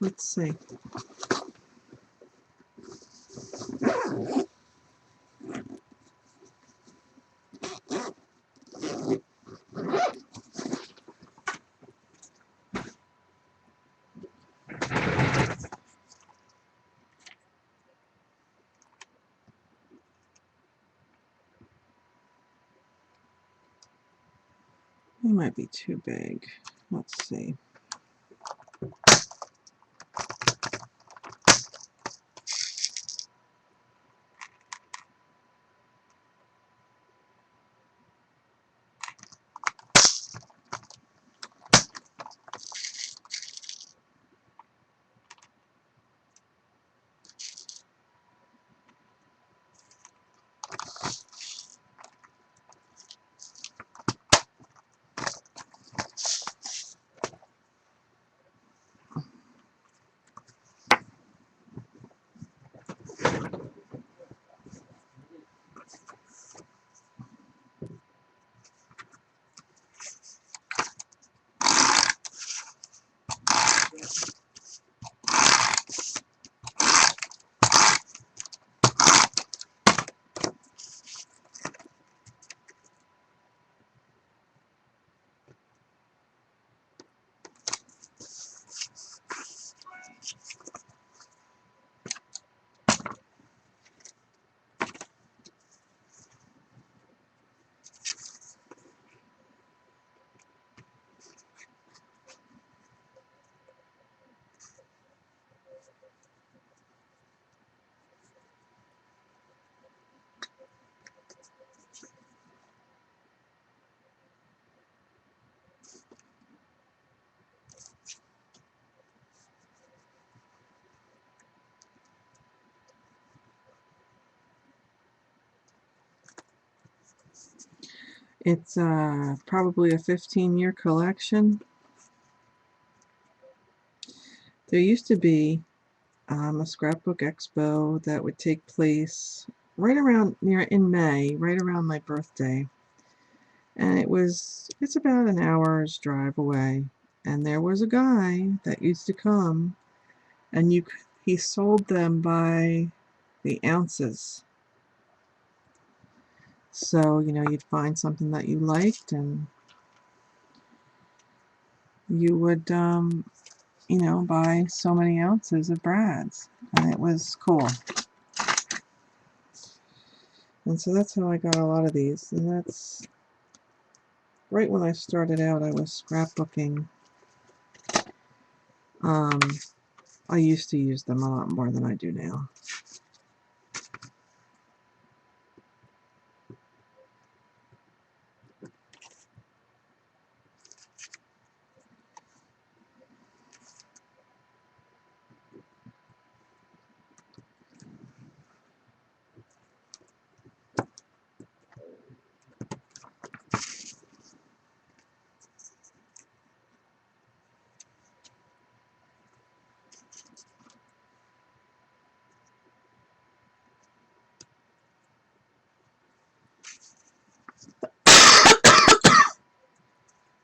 Let's see. They might be too big. Let's see. It's probably a 15-year collection. There used to be a scrapbook expo that would take place right around in May, right around my birthday. And it's about an hour's drive away. And there was a guy that used to come, and he sold them by the ounces. So, you'd find something that you liked, and you would, buy so many ounces of Brad's. And it was cool. And so that's how I got a lot of these. And that's right when I started out, I was scrapbooking. I used to use them a lot more than I do now.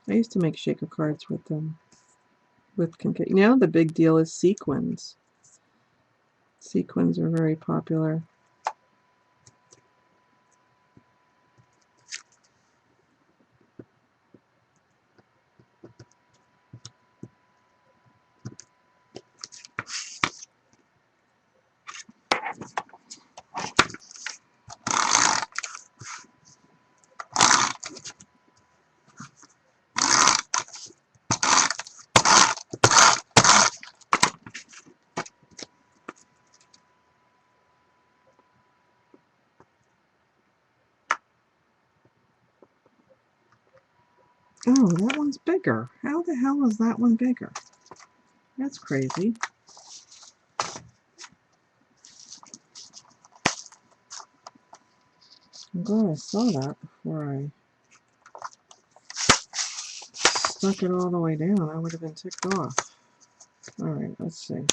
I used to make shaker cards with them. Now the big deal is sequins. Sequins are very popular. Oh, that one's bigger. How the hell is that one bigger? That's crazy. I'm glad I saw that before I stuck it all the way down. I would have been ticked off. Alright, let's see.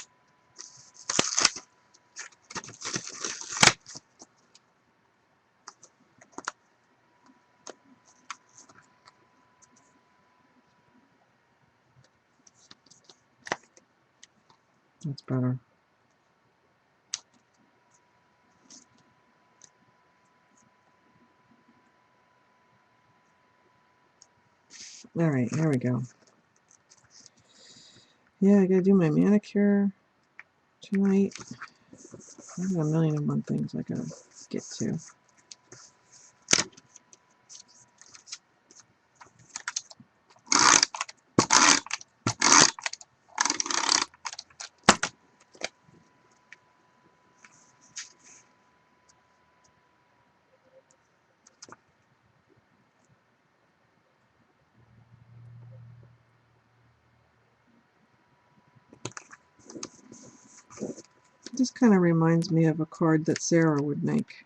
That's better. Alright, here we go. Yeah, I gotta do my manicure tonight. I got a million and one things I gotta get to. This kind of reminds me of a card that Sarah would make.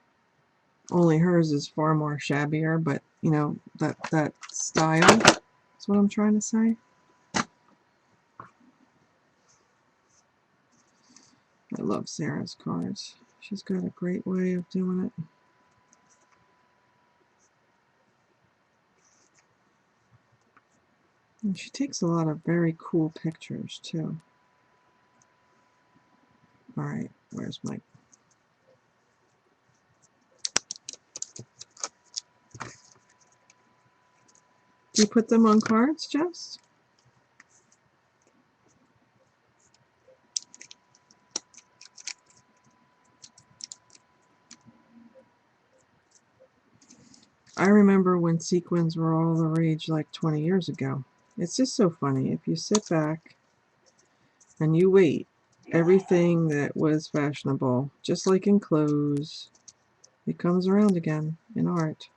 Only hers is far more shabbier, but that style is what I'm trying to say. I love Sarah's cards. She's got a great way of doing it. And she takes a lot of very cool pictures too. Alright, where's my... Do you put them on cards, Jess? I remember when sequins were all the rage like 20 years ago. It's just so funny. If you sit back and you wait, everything that was fashionable, just like in clothes, it comes around again in art.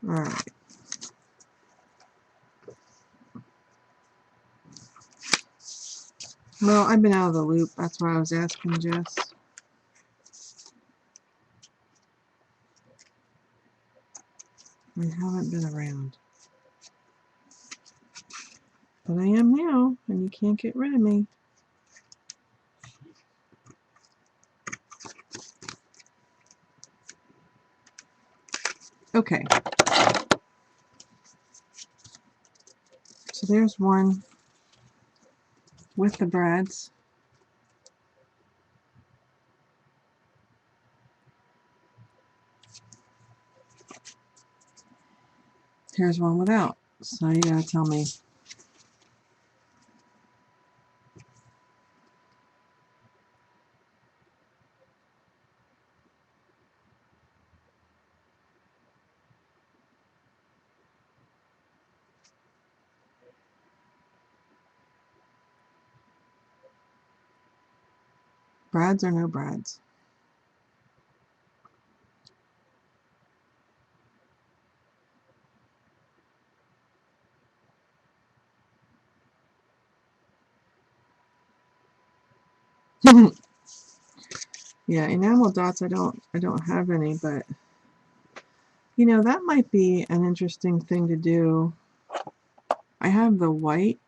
Alright. Well, I've been out of the loop. That's why I was asking Jess. I haven't been around. But I am now, and you can't get rid of me. Okay. So there's one with the brads. Here's one without. So you gotta tell me. Brads or no brads? Yeah, enamel dots I don't have any, but you know, that might be an interesting thing to do. I have the white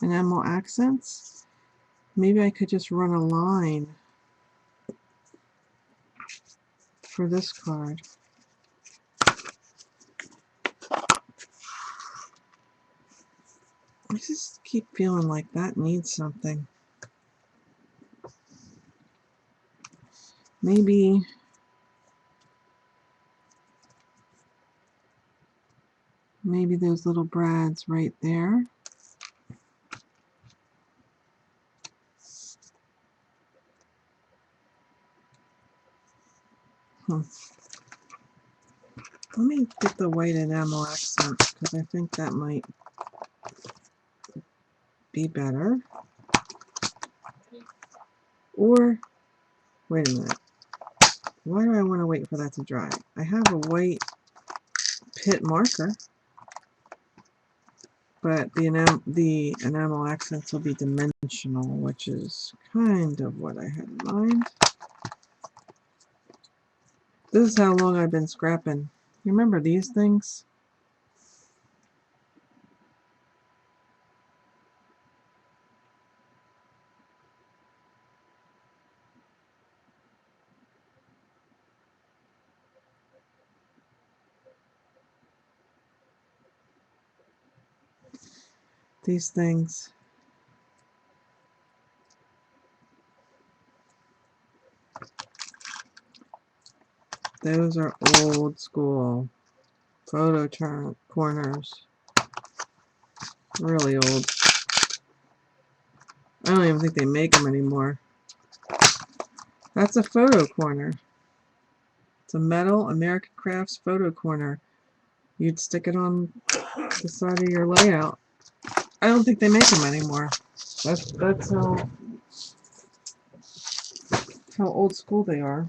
enamel accents. Maybe I could just run a line for this card. I just keep feeling like that needs something. Maybe those little brads right there. Let me get the white enamel accent because I think that might be better. Or, wait a minute. Why do I want to wait for that to dry? I have a white pit marker, but the enamel accents will be dimensional, which is kind of what I had in mind. This is how long I've been scrapping. You remember these things? These things. Those are old school photo corners. Really old. I don't even think they make them anymore. That's a photo corner. It's a metal American Crafts photo corner. You'd stick it on the side of your layout. I don't think they make them anymore. That's how old school they are.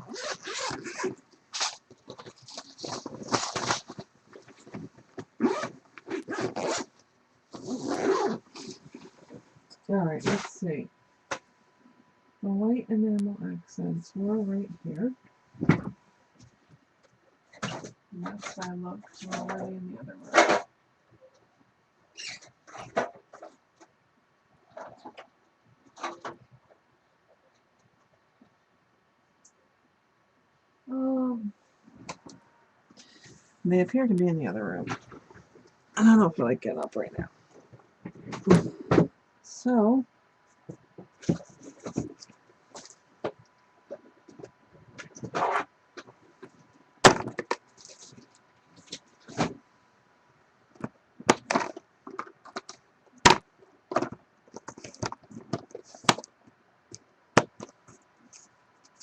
Alright, let's see. The white enamel accents were right here. Last I looked, we're already in the other room. They appear to be in the other room. And I don't feel like getting up right now. So,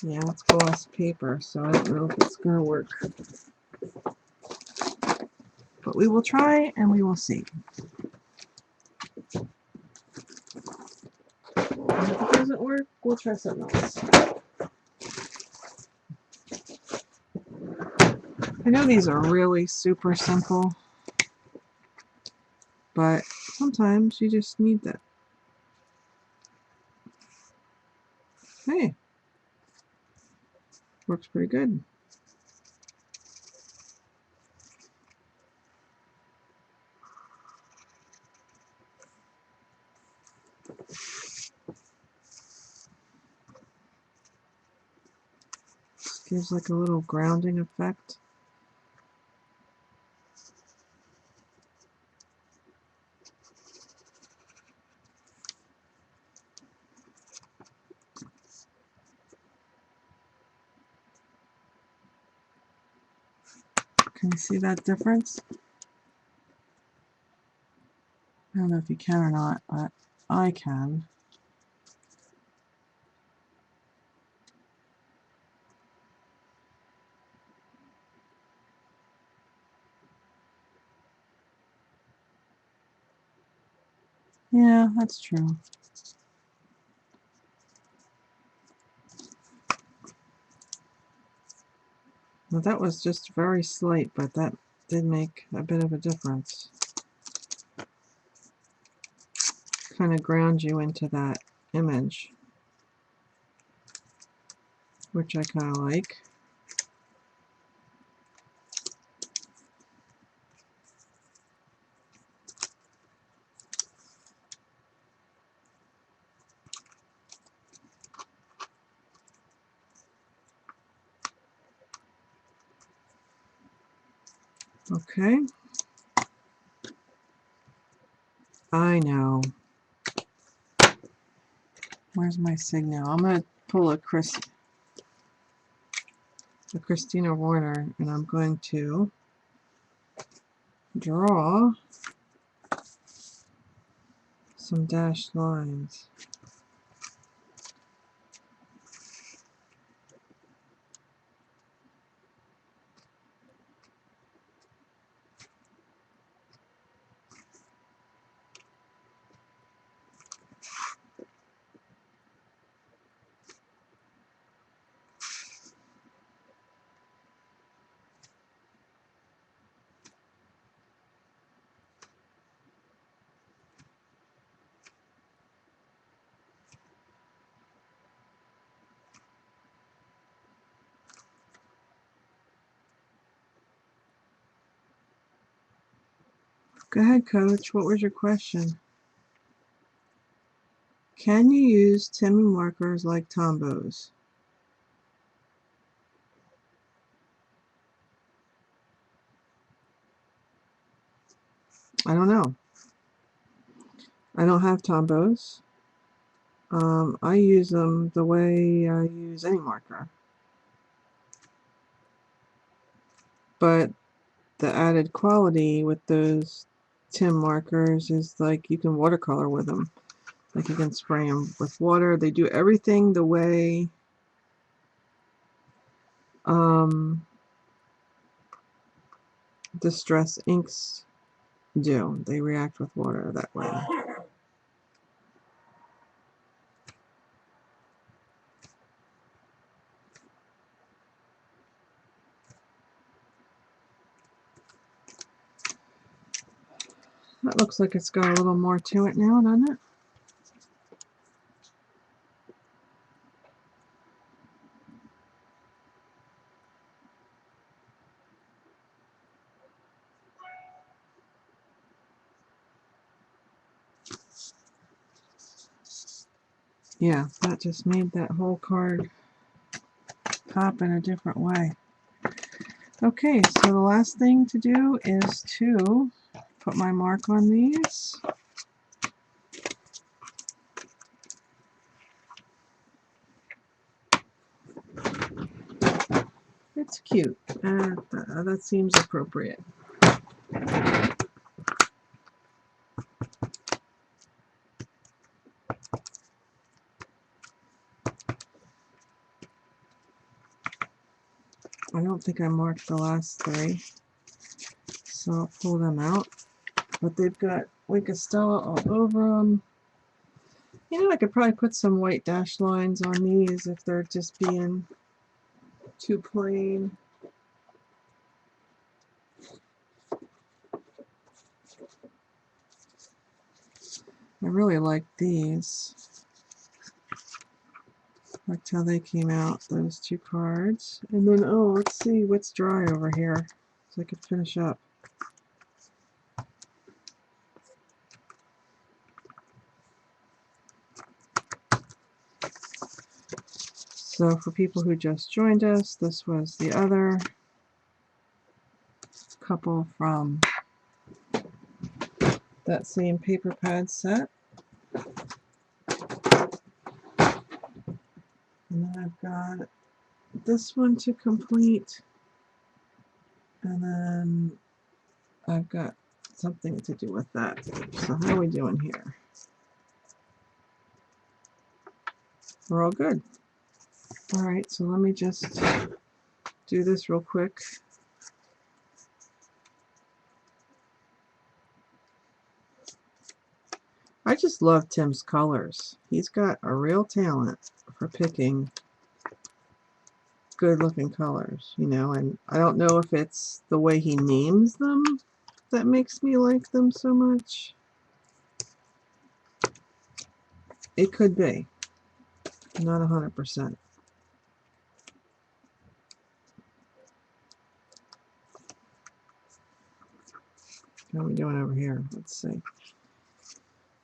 yeah, it's gloss paper, so I don't know if it's going to work. But we will try and we will see. And if it doesn't work, we'll try something else. I know these are really super simple, but sometimes you just need that. Hey, works pretty good. Gives like a little grounding effect. Can you see that difference? I don't know if you can or not, but I can. Yeah, that's true. Well, that was just very slight, but that did make a bit of a difference. Kind of ground you into that image, which I kind of like. Okay. I know. Where's my signal? I'm going to pull a Christina Warner, and I'm going to draw some dashed lines. Go ahead, Coach. What was your question? Can you use Timmy markers like Tombows? I don't know. I don't have Tombows. I use them the way I use any marker. But the added quality with those Tim markers is like you can watercolor with them. Like you can spray them with water. They do everything the way Distress inks do. They react with water that way. That looks like it's got a little more to it now, doesn't it? Yeah, that just made that whole card pop in a different way. Okay, so the last thing to do is to put my mark on these. It's cute. That seems appropriate. I don't think I marked the last three, so I'll pull them out. But they've got Wink of Stella all over them. You know, I could probably put some white dash lines on these if they're just being too plain. I really like these. Liked how they came out, those two cards. And then, oh, let's see what's dry over here so I can finish up. So for people who just joined us, this was the other couple from that same paper pad set. And then I've got this one to complete. And then I've got something to do with that. So how are we doing here? We're all good. All right, so let me just do this real quick. I just love Tim's colors. He's got a real talent for picking good looking colors, you know, and I don't know if it's the way he names them that makes me like them so much. It could be. Not 100%. How are we doing over here? Let's see.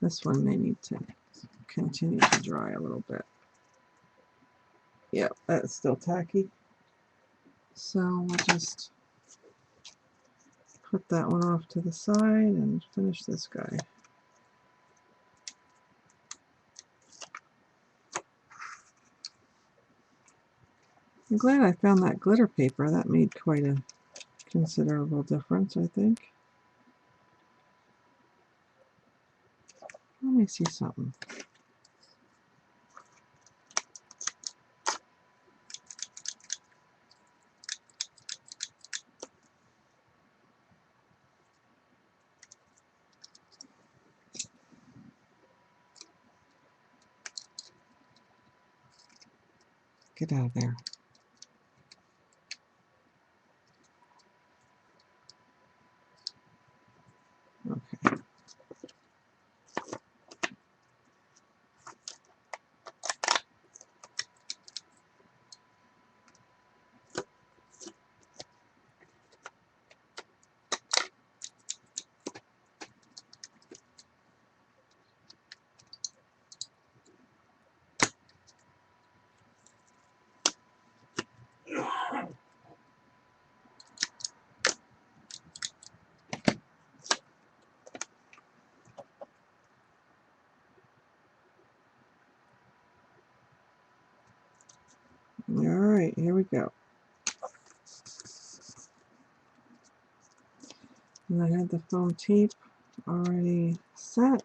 This one may need to continue to dry a little bit. Yep, that's still tacky. So we'll just put that one off to the side and finish this guy. I'm glad I found that glitter paper. That made quite a considerable difference, I think. Let me see something. Get out of there. Okay. All right, here we go. And I had the foam tape already set.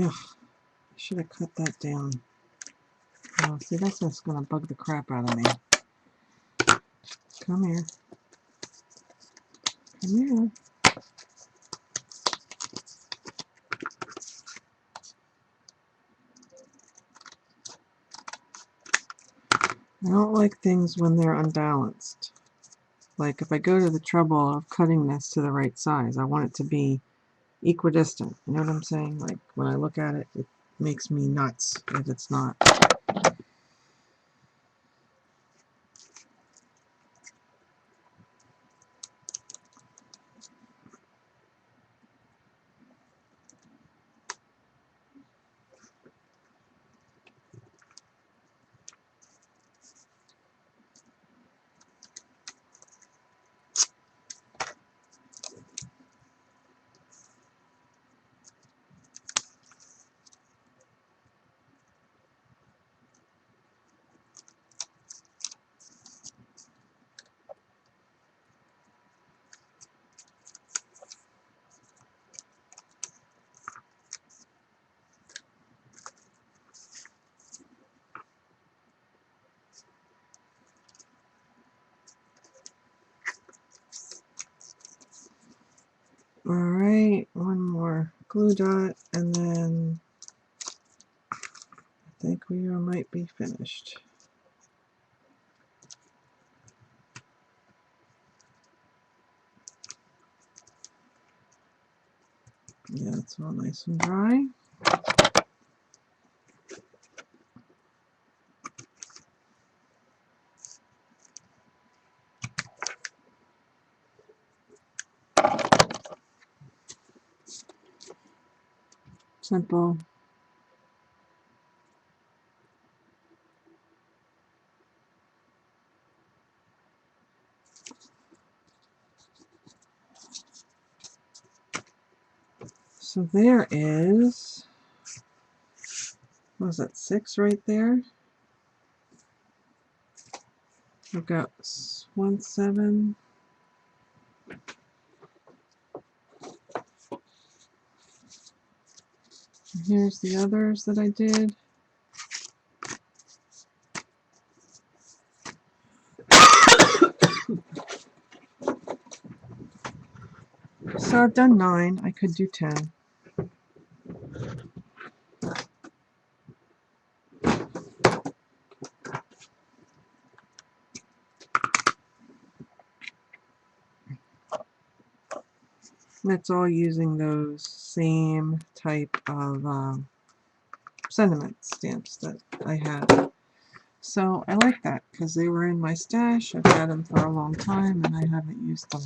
Ugh, I should have cut that down. Oh, see, that's what's going to bug the crap out of me. Come here. Come here. I don't like things when they're unbalanced. Like if I go to the trouble of cutting this to the right size, I want it to be equidistant. You know what I'm saying? Like when I look at it, it makes me nuts if it's not. Alright, one more glue dot, and then I think we might be finished. Yeah, it's all nice and dry. Simple. So there is, what was that, 6 right there? I've got 1, 7. Here's the others that I did. So I've done 9. I could do 10. That's all using those same type of sentiment stamps that I had. So I like that because they were in my stash. I've had them for a long time and I haven't used them.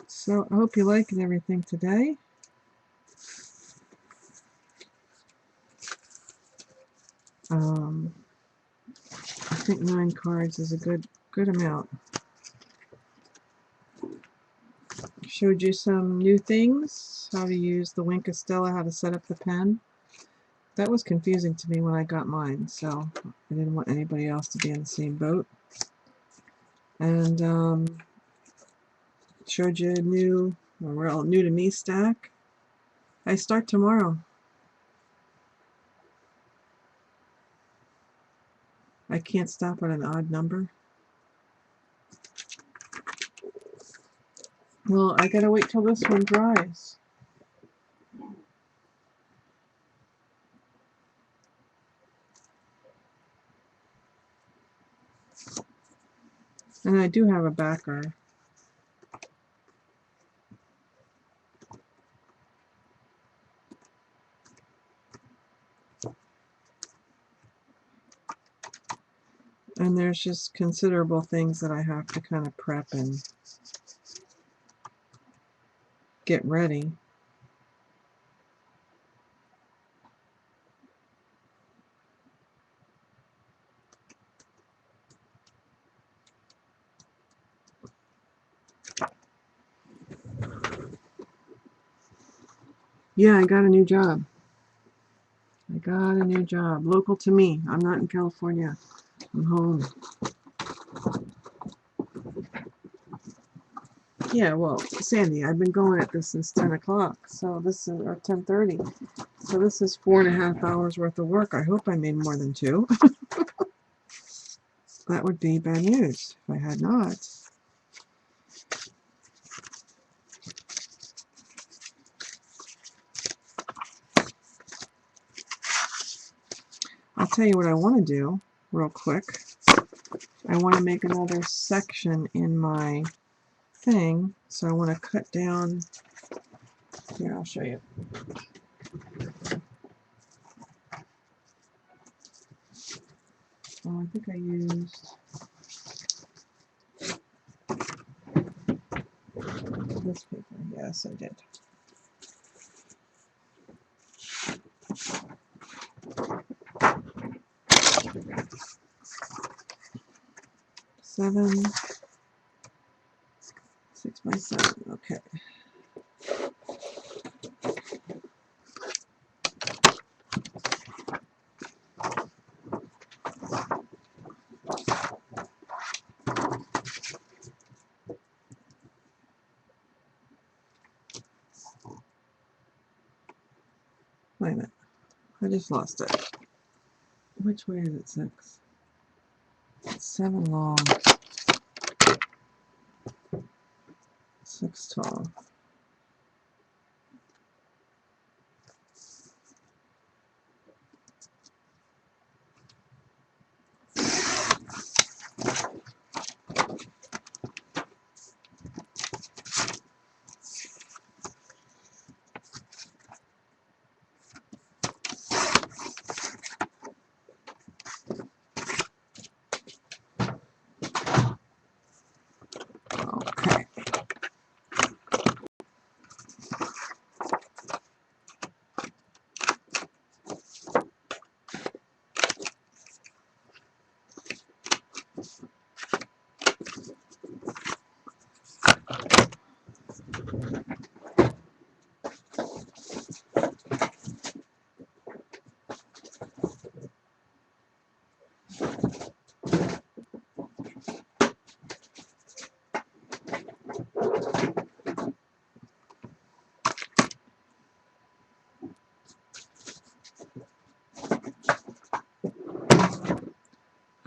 So I hope you liked everything today. I think 9 cards is a good amount. Showed you some new things, how to use the Wink of Stella, how to set up the pen. That was confusing to me when I got mine, so I didn't want anybody else to be in the same boat. And showed you a new, well, new to me stack. I start tomorrow. I can't stop at an odd number. Well, I gotta wait till this one dries. And I do have a backer. And there's just considerable things that I have to kind of prep and get ready. Yeah, I got a new job. I got a new job. Local to me. I'm not in California. I'm home. Yeah, well, Sandy, I've been going at this since 10 o'clock. So this is, or 10:30. So this is 4.5 hours worth of work. I hope I made more than 2. That would be bad news if I had not. I'll tell you what I want to do real quick. I want to make another section in my thing. So I want to cut down. Here, I'll show you. Oh, I think I used this paper. Yes, I did. Seven, 6 by 7. Okay. Wait a minute. I just lost it. Which way is it 6? It's 7 long. 6 tall. Okay.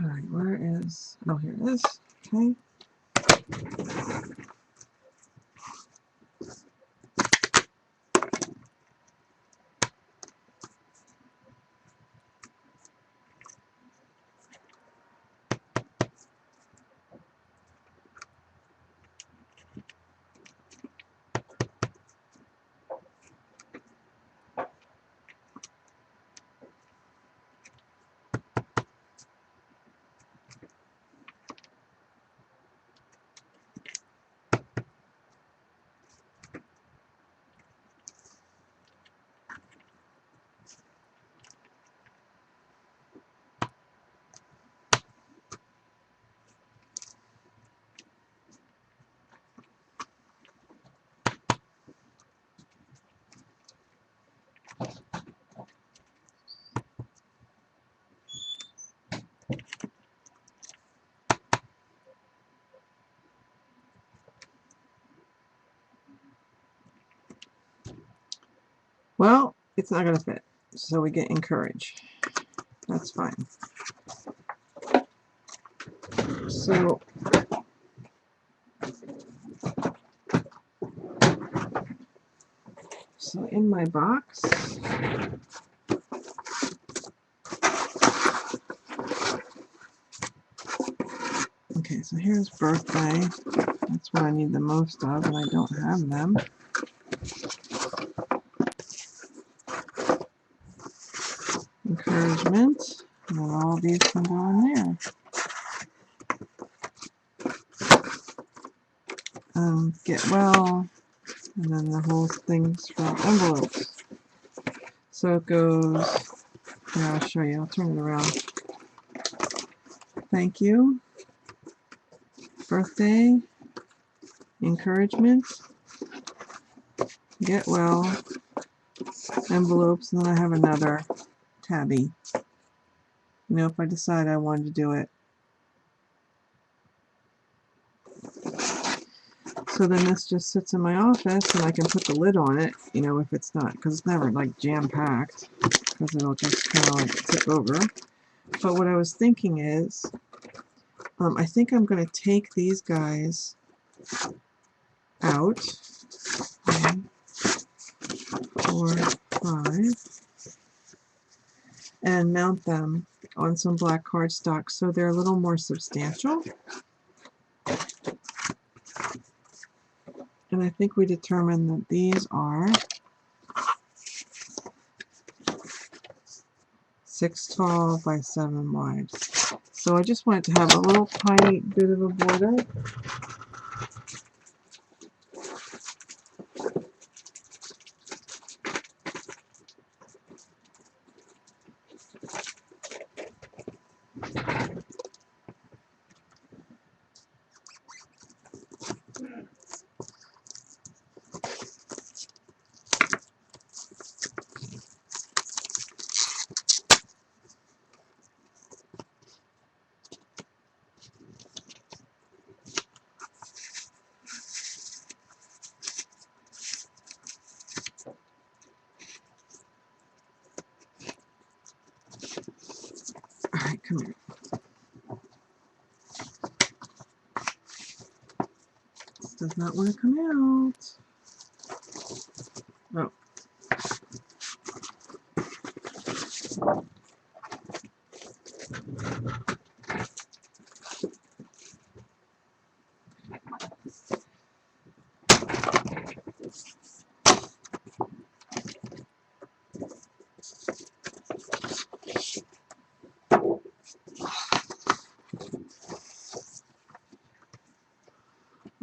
Alright, where is... Oh, here it is. Okay. Well, it's not going to fit, so we get encouraged. That's fine. So, in my box, okay, so here's birthday. That's what I need the most of, and I don't have them. Encouragement, and all these can go in there. Get well, and then the whole thing's from envelopes. So it goes, here, I'll show you, I'll turn it around. Thank you, birthday, encouragement, get well, envelopes, and then I have another tabby. You know, if I decide I wanted to do it. So then this just sits in my office, and I can put the lid on it, you know, if it's not, because it's never like jam-packed, because it'll just kind of like tip over. But what I was thinking is, I think I'm going to take these guys out. 1, 4, 5, and mount them on some black cardstock so they're a little more substantial. And I think we determined that these are 6 tall by 7 wide. So I just wanted to have a little tiny bit of a border. does not want to come out. Oh.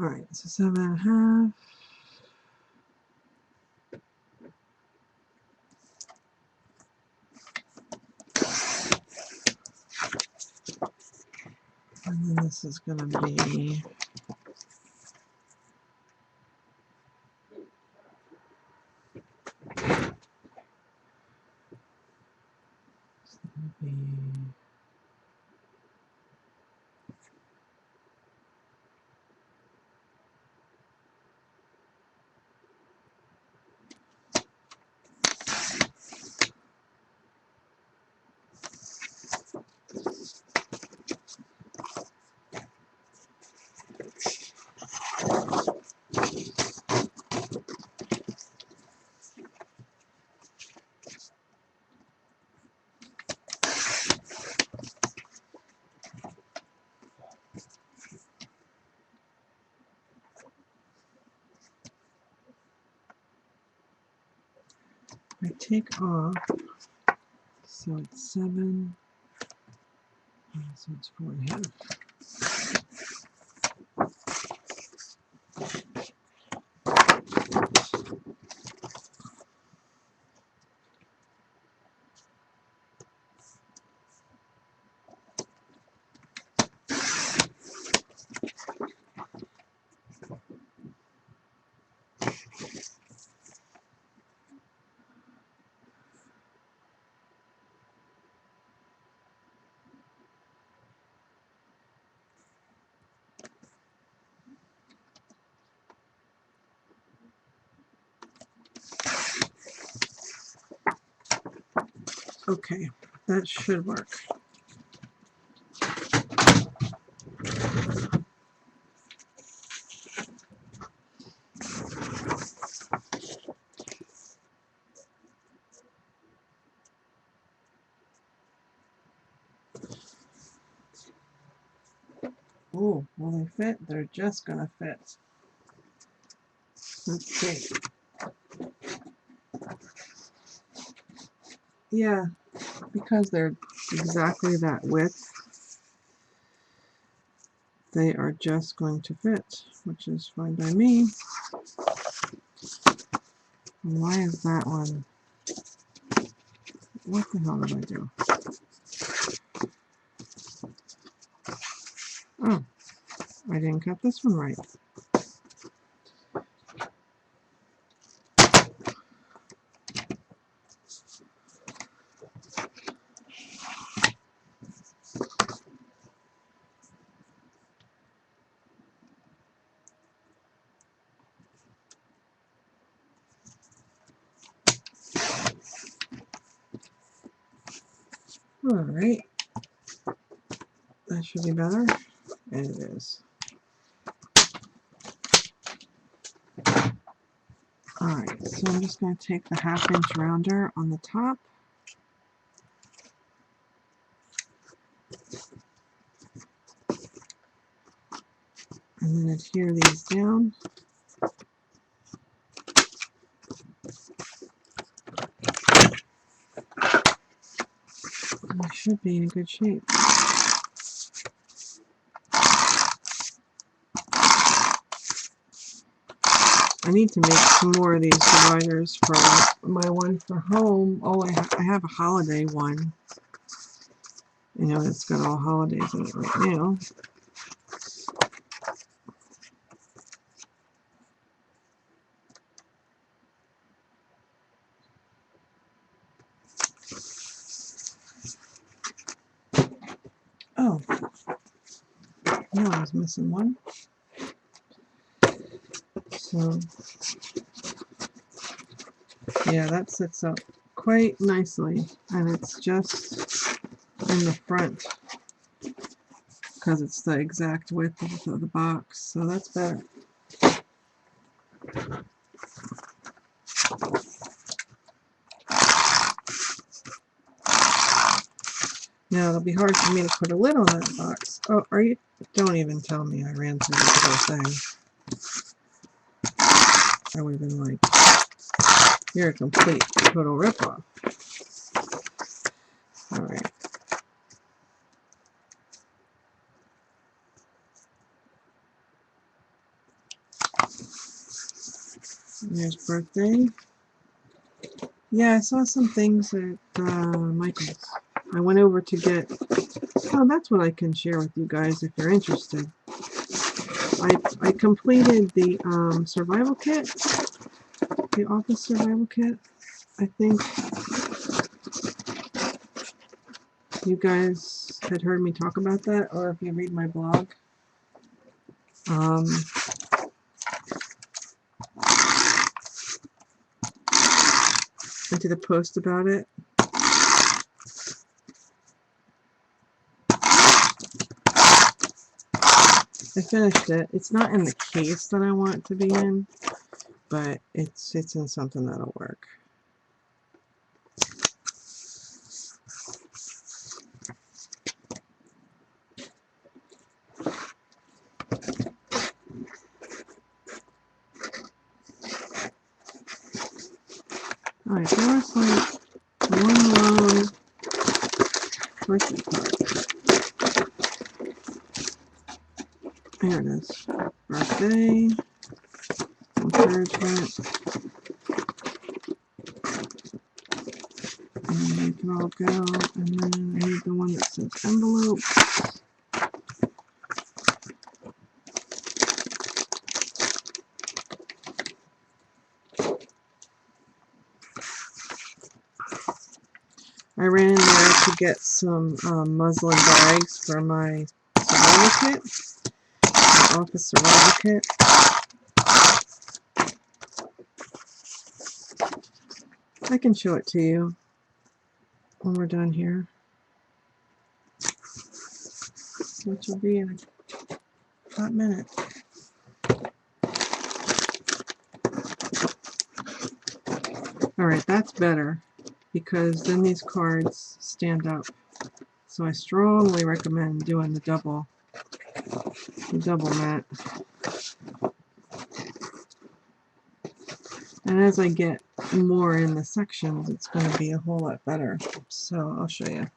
Alright, so 7.5. And then this is going to be I take off, so it's 7, so it's 4.5. Okay, that should work. Oh, will they fit? They're just gonna fit. Let's see. Yeah, because they're exactly that width, they are just going to fit, which is fine by me. Why is that one? What the hell did I do? Oh, I didn't cut this one right. Alright, that should be better, and it is. Alright, so I'm just going to take the 1/2 inch rounder on the top. And then adhere these down. And they should be in good shape. I need to make some more of these dividers for my one for home. Oh, I have a holiday one. You know, it's got all holidays in it right now. Oh, no, I was missing one. So, yeah, that sits up quite nicely, and it's just in the front because it's the exact width of the box, so that's better. Now it'll be hard for me to put a lid on that box. Oh, are you? Don't even tell me I ran through this whole thing. I would have been like, you're a complete, total ripoff. Alright. There's birthday. Yeah, I saw some things at Michael's. I went over to get... Oh, that's what I can share with you guys if you're interested. I completed the survival kit. The office survival kit. I think you guys had heard me talk about that, or if you read my blog. I did a post about it. I finished it. It's not in the case that I want it to be in, but it's in something that'll work. Alright, there was like one long birthday card. There it is. Birthday, encouragement, and they can all go, and then I need the one that says envelope. I ran in there to get some muslin bags for my survival kit, my office survival kit. I can show it to you when we're done here, which will be in a hot minute. Alright, that's better, because then these cards stand up. So I strongly recommend doing the double mat. And as I get more in the sections, it's going to be a whole lot better. So I'll show you.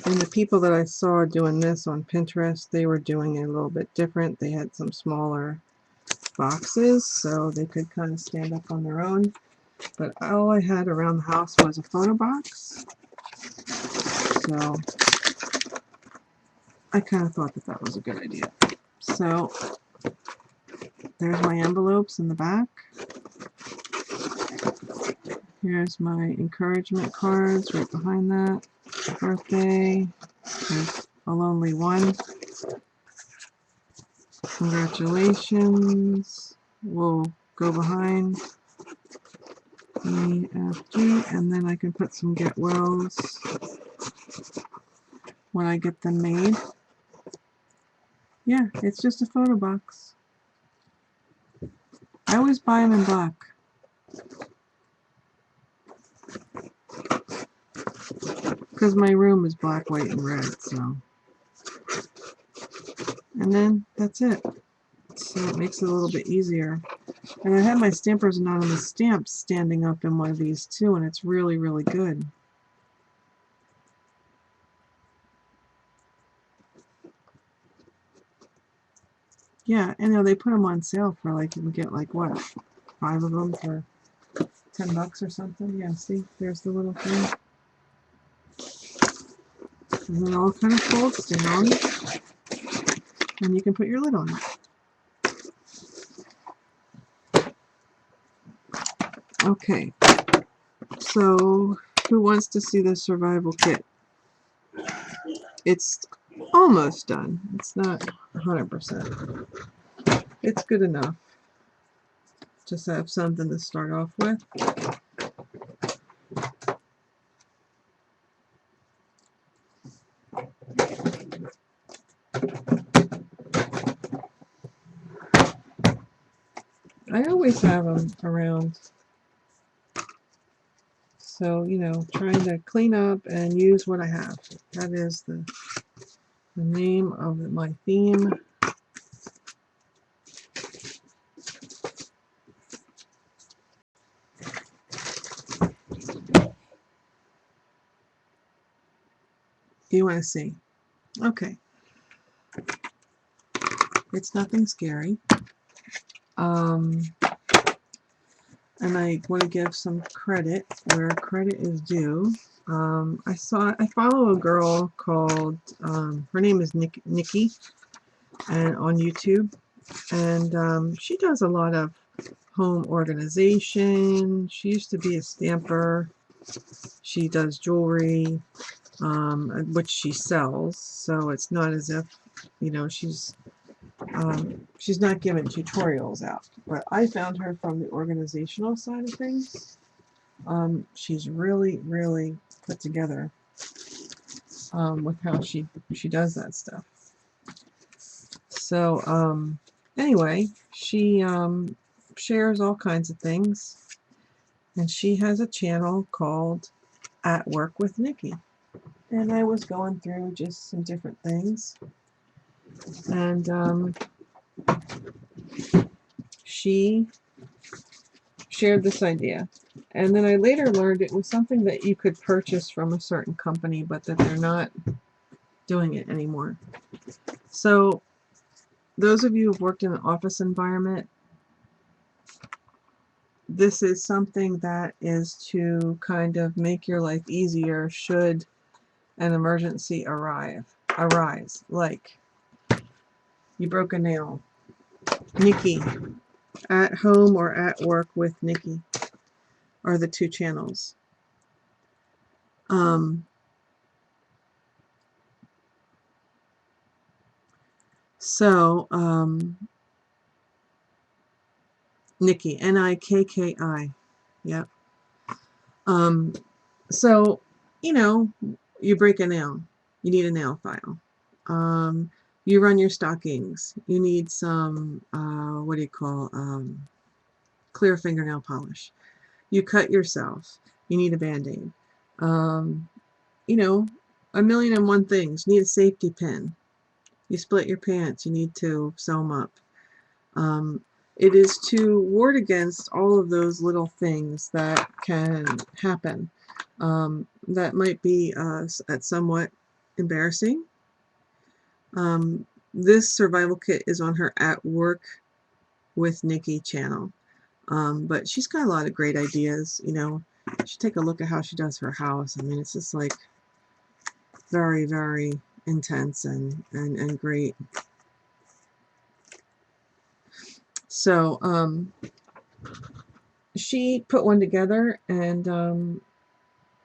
And the people that I saw doing this on Pinterest, they were doing it a little bit different. They had some smaller boxes, so they could kind of stand up on their own. But all I had around the house was a photo box. So I kind of thought that that was a good idea. So there's my envelopes in the back. Here's my encouragement cards right behind that. Birthday. There's a lonely one. Congratulations. We'll go behind E, F, G, and then I can put some get wells when I get them made. Yeah, it's just a photo box. I always buy them in black. Because my room is black, white, and red, so. And then that's it. So it makes it a little bit easier. And I have my Stampers Anonymous stamps standing up in one of these too, and it's really, really good. Yeah, and you know, they put them on sale for like, you can get like what, 5 of them for $10 or something. Yeah, see, there's the little thing. And then it all kind of folds down, and you can put your lid on it. Okay, so who wants to see the survival kit. It's almost done. It's not 100%. It's good enough. Just have something to start off with. I always have them around. So, you know, trying to clean up and use what I have. That is the name of my theme. You want to see? Okay. It's nothing scary. And I want to give some credit where credit is due. I follow a girl called, her name is Nikki, and on YouTube, and she does a lot of home organization. She used to be a stamper. She does jewelry, which she sells, so it's not as if, you know, she's not giving tutorials out. But I found her from the organizational side of things. She's really, really put together with how she does that stuff. So anyway, she shares all kinds of things, and she has a channel called At Work with Nikki. And I was going through just some different things, and she shared this idea. And then I later learned it was something that you could purchase from a certain company, but that they're not doing it anymore. So those of you who've worked in an office environment, this is something that is to kind of make your life easier should an emergency arise. Like, you broke a nail. Nikki, At Home or At Work with Nikki are the two channels. Nikki, Nikki. Yep. So, you know, you break a nail. You need a nail file. You run your stockings. You need some, what do you call, clear fingernail polish. You cut yourself. You need a Band-Aid. You know, a million and one things. You need a safety pin. You split your pants. You need to sew them up. It is to ward against all of those little things that can happen that might be somewhat embarrassing. This survival kit is on her At Work with Nikki channel, but she's got a lot of great ideas. You know, you should take a look at how she does her house. I mean, it's just like very, very intense and great. So she put one together, and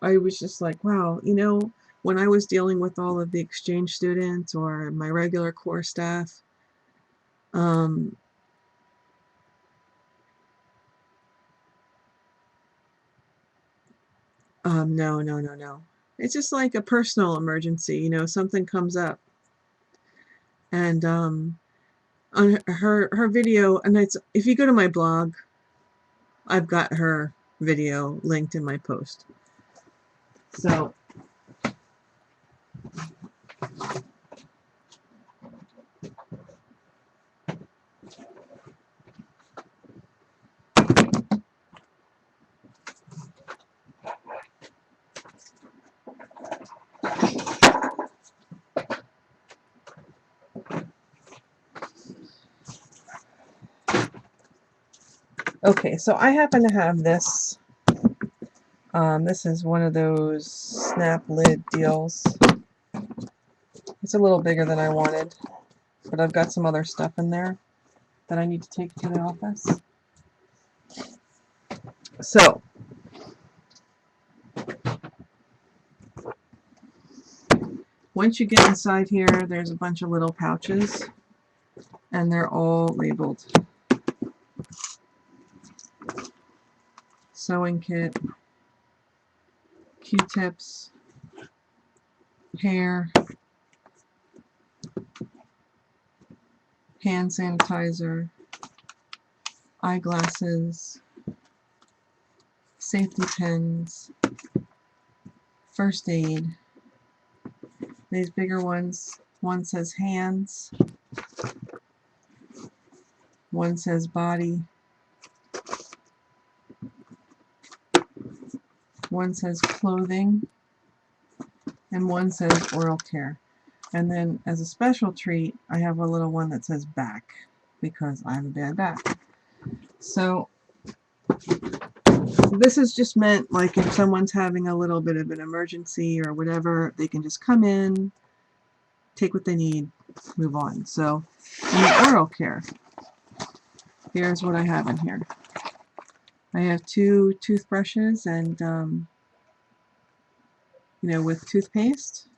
I was just like, wow, you know, when I was dealing with all of the exchange students or my regular core staff, no. It's just like a personal emergency, you know, something comes up. And on her video, and it's, if you go to my blog, I've got her video linked in my post. So okay, so I happen to have this. This is one of those snap lid deals. It's a little bigger than I wanted, but I've got some other stuff in there that I need to take to the office. So Once you get inside here, there's a bunch of little pouches, and they're all labeled. Sewing kit, Q-tips, hair, hand sanitizer, eyeglasses, safety pins, first aid. These bigger ones, one says hands, one says body, one says clothing, and one says oral care. And then as a special treat, I have a little one that says back, because I have a bad back. So this is just meant like if someone's having a little bit of an emergency or whatever, they can just come in, take what they need, move on. So in the oral care, here's what I have in here. I have 2 toothbrushes and with toothpaste.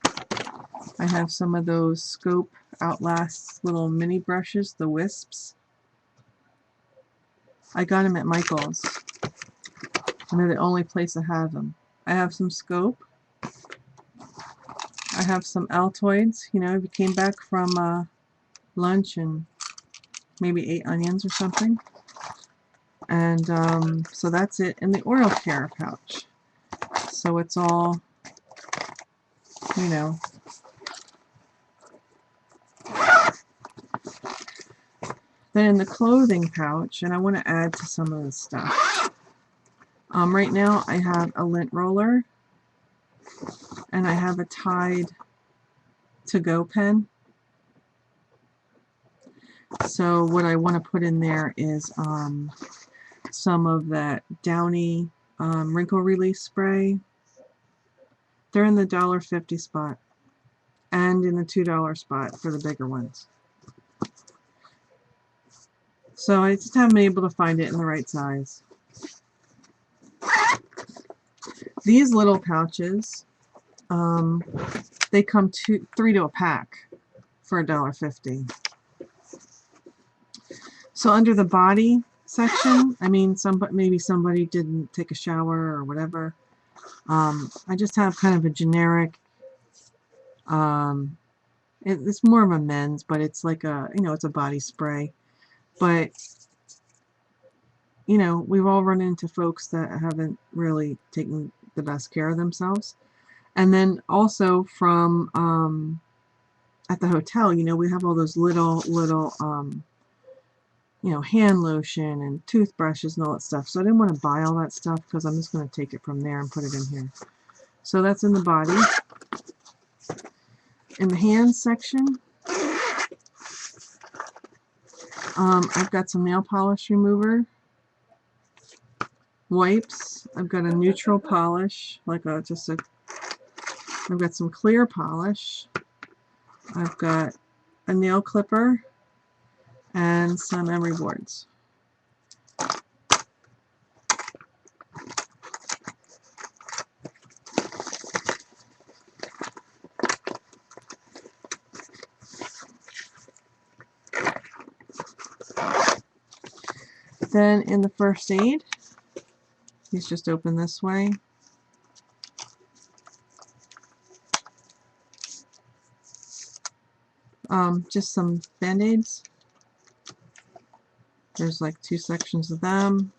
I have some of those Scope Outlast little mini brushes, the Wisps. I got them at Michael's, and they're the only place I have them. I have some Scope. I have some Altoids. If you came back from lunch and maybe ate onions or something. And so that's it in the oral care pouch. So it's all, Then in the clothing pouch, and I want to add to some of this stuff. Right now I have a lint roller, and I have a Tide to-go pen. So what I want to put in there is some of that Downy wrinkle release spray. They're in the $1.50 spot and in the $2 spot for the bigger ones. So I just haven't been able to find it in the right size. These little pouches, they come 3 to a pack for $1.50. So under the body section, maybe somebody didn't take a shower or whatever. I just have kind of a generic. It's more of a men's, but it's like it's a body spray. But we've all run into folks that haven't really taken the best care of themselves. And then also from at the hotel, we have all those little hand lotion and toothbrushes and all that stuff. So I didn't want to buy all that stuff because I'm just going to take it from there and put it in here. So that's in the body. In the hands section, I've got some nail polish remover, wipes. I've got a neutral polish, I've got some clear polish. I've got a nail clipper and some emery boards. Then in the first aid, these just open this way. Just some band-aids. There's like 2 sections of them.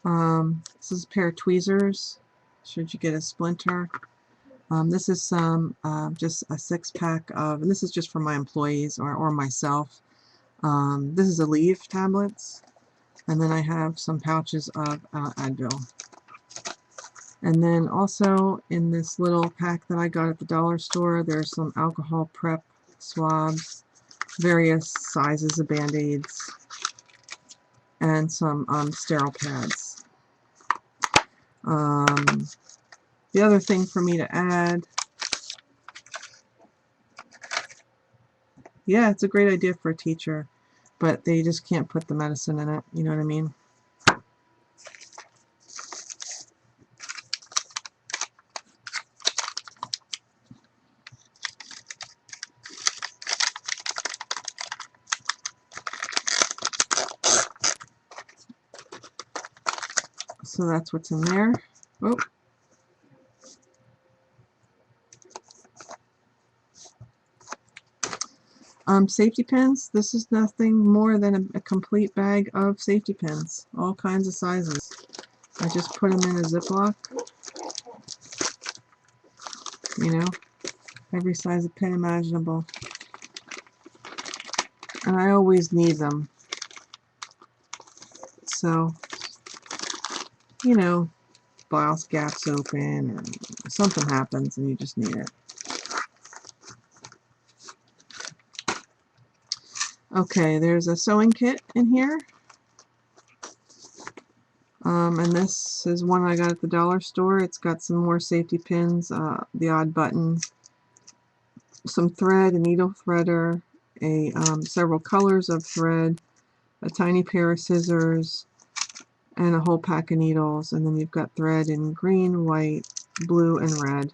This is a pair of tweezers, should you get a splinter. This is some, just a 6-pack of, and this is just for my employees or myself. This is Aleve tablets. And then I have some pouches of Advil. And then also in this little pack that I got at the dollar store, there's some alcohol prep swabs, various sizes of band-aids, and some sterile pads. The other thing for me to add, yeah, it's a great idea for a teacher, but they just can't put the medicine in it, you know what I mean? So that's what's in there. Oh. Safety pins. This is nothing more than a complete bag of safety pins. All kinds of sizes. I just put them in a Ziploc. You know, every size of pin imaginable. And I always need them. So, you know, blouse gaps open or something happens and you just need it. Okay, there's a sewing kit in here. And this is one I got at the dollar store. It's got some more safety pins, the odd button, some thread, a needle threader, several colors of thread, a tiny pair of scissors, and a whole pack of needles. And then you've got thread in green, white, blue, and red,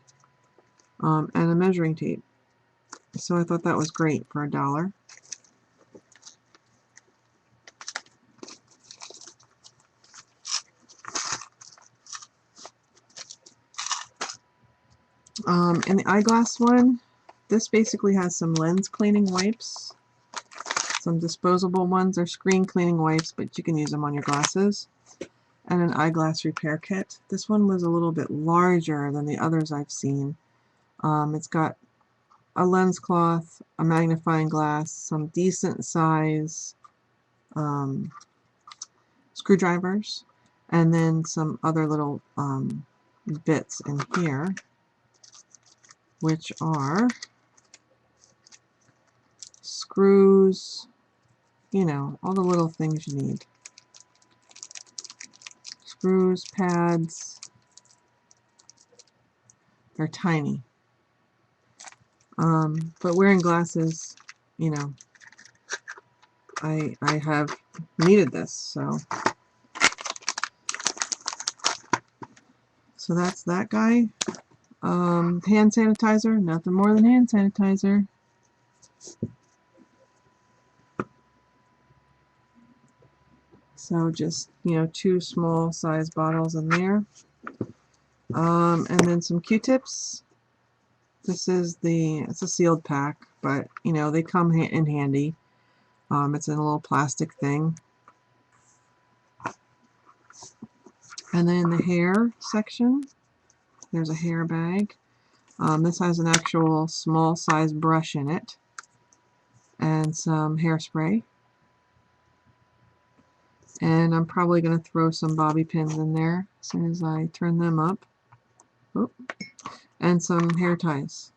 and a measuring tape. So I thought that was great for $1. And the eyeglass one, this basically has some lens cleaning wipes, some disposable ones are screen cleaning wipes, but you can use them on your glasses, and an eyeglass repair kit. This one was a little bit larger than the others I've seen. It's got a lens cloth, a magnifying glass, some decent size screwdrivers, and then some other little bits in here, which are screws, you know, all the little things you need. Screws, pads, they're tiny. But wearing glasses, you know, I have needed this, so that's that guy. Hand sanitizer, nothing more than hand sanitizer. So just, you know, 2 small size bottles in there. And then some Q-tips. This is it's a sealed pack, but, you know, they come in handy. It's in a little plastic thing. And then the hair section, there's a hair bag. This has an actual small size brush in it, and some hairspray. And I'm probably going to throw some bobby pins in there as soon as I turn them up. Oop. And some hair ties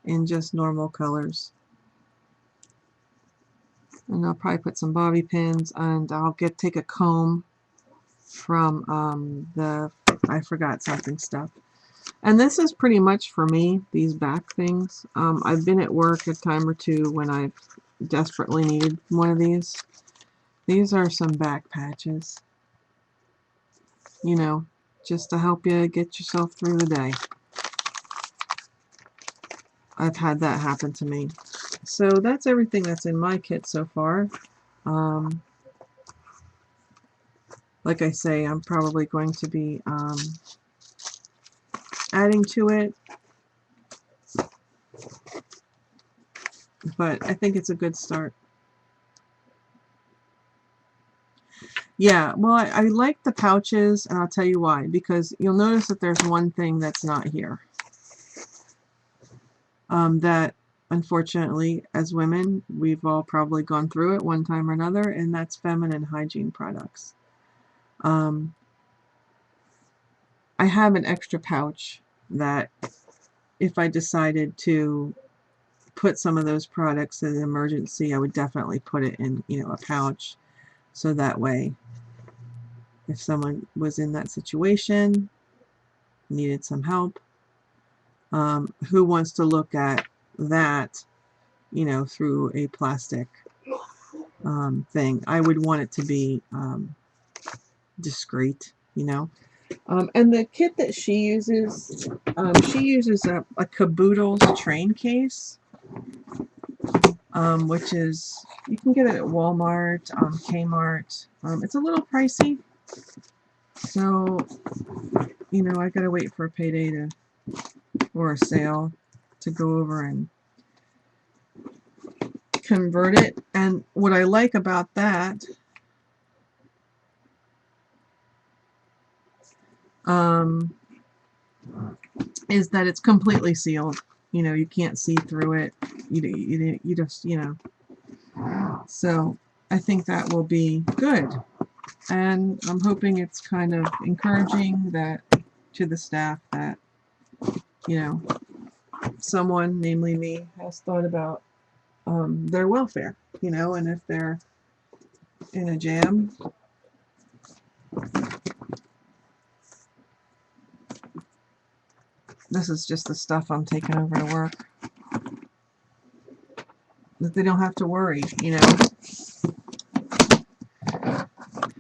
in just normal colors. And I'll probably put some bobby pins, and I'll take a comb from I forgot something stuff. And this is pretty much for me, these back things. I've been at work a time or two when I've desperately needed one of these. These are some back patches, you know, just to help you get yourself through the day. I've had that happen to me. So that's everything that's in my kit so far. Like I say, I'm probably going to be adding to it, but I think it's a good start. Yeah, well, I like the pouches, and I'll tell you why. Because you'll notice that there's one thing that's not here. That, unfortunately, as women, we've all probably gone through it one time or another, and that's feminine hygiene products. I have an extra pouch that, if I decided to put some of those products in an emergency, I would definitely put it in, you know, a pouch, so that way, if someone was in that situation, needed some help, who wants to look at that, you know, through a plastic thing? I would want it to be discreet, you know. And the kit that she uses a Caboodles train case, which is, you can get it at Walmart, Kmart. It's a little pricey, So, you know, I gotta wait for a payday or a sale to go over and convert it. And what I like about that is that it's completely sealed. You know, you can't see through it. You just, you know. So I think that will be good. And I'm hoping it's kind of encouraging that to the staff that, you know, someone, namely me, has thought about their welfare, you know, and if they're in a jam, this is just the stuff I'm taking over to work. That they don't have to worry, you know.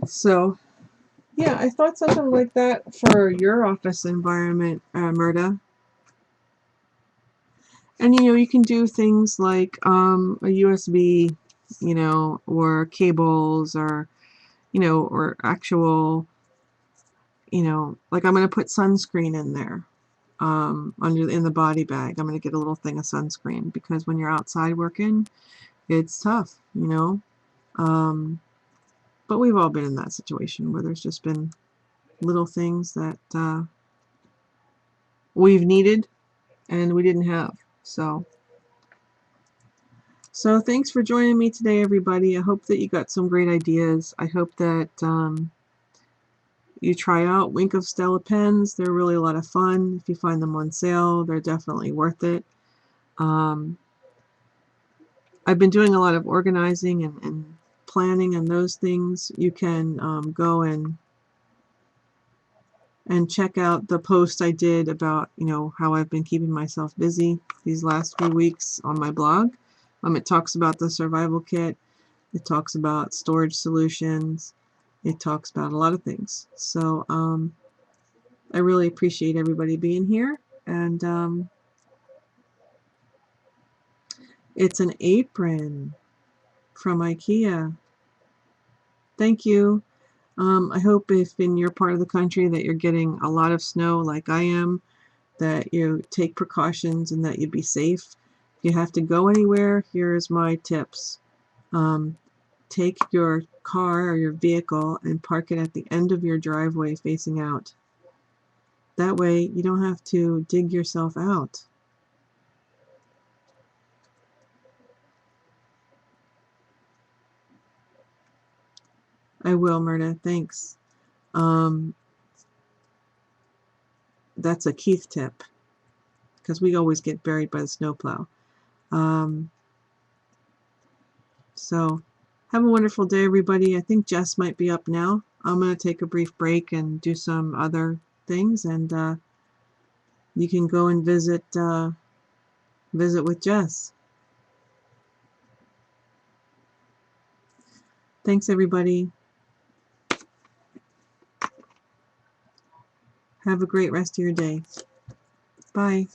So, yeah, I thought something like that for your office environment, Murda. And, you know, you can do things like a USB, you know, or cables or, you know, or actual, you know, like I'm going to put sunscreen in there. In the body bag, I'm going to get a little thing of sunscreen because when you're outside working, it's tough, you know. But we've all been in that situation where there's just been little things that we've needed and we didn't have. So thanks for joining me today, everybody. I hope that you got some great ideas. I hope that you try out Wink of Stella pens. They're really a lot of fun. If you find them on sale, they're definitely worth it. I've been doing a lot of organizing and planning and those things. You can go and check out the post I did about, you know, how I've been keeping myself busy these last few weeks on my blog. It talks about the survival kit. It talks about storage solutions. It talks about a lot of things. So I really appreciate everybody being here. And it's an apron from IKEA. Thank you. I hope if in your part of the country that you're getting a lot of snow like I am, that you take precautions and that you be safe. If you have to go anywhere, here's my tips. Take your car or your vehicle and park it at the end of your driveway facing out. That way you don't have to dig yourself out. I will, Myrna. Thanks. That's a Keith tip because we always get buried by the snowplow. So have a wonderful day, everybody. I think Jess might be up now. I'm going to take a brief break and do some other things, and you can go and visit with Jess. Thanks, everybody. Have a great rest of your day. Bye.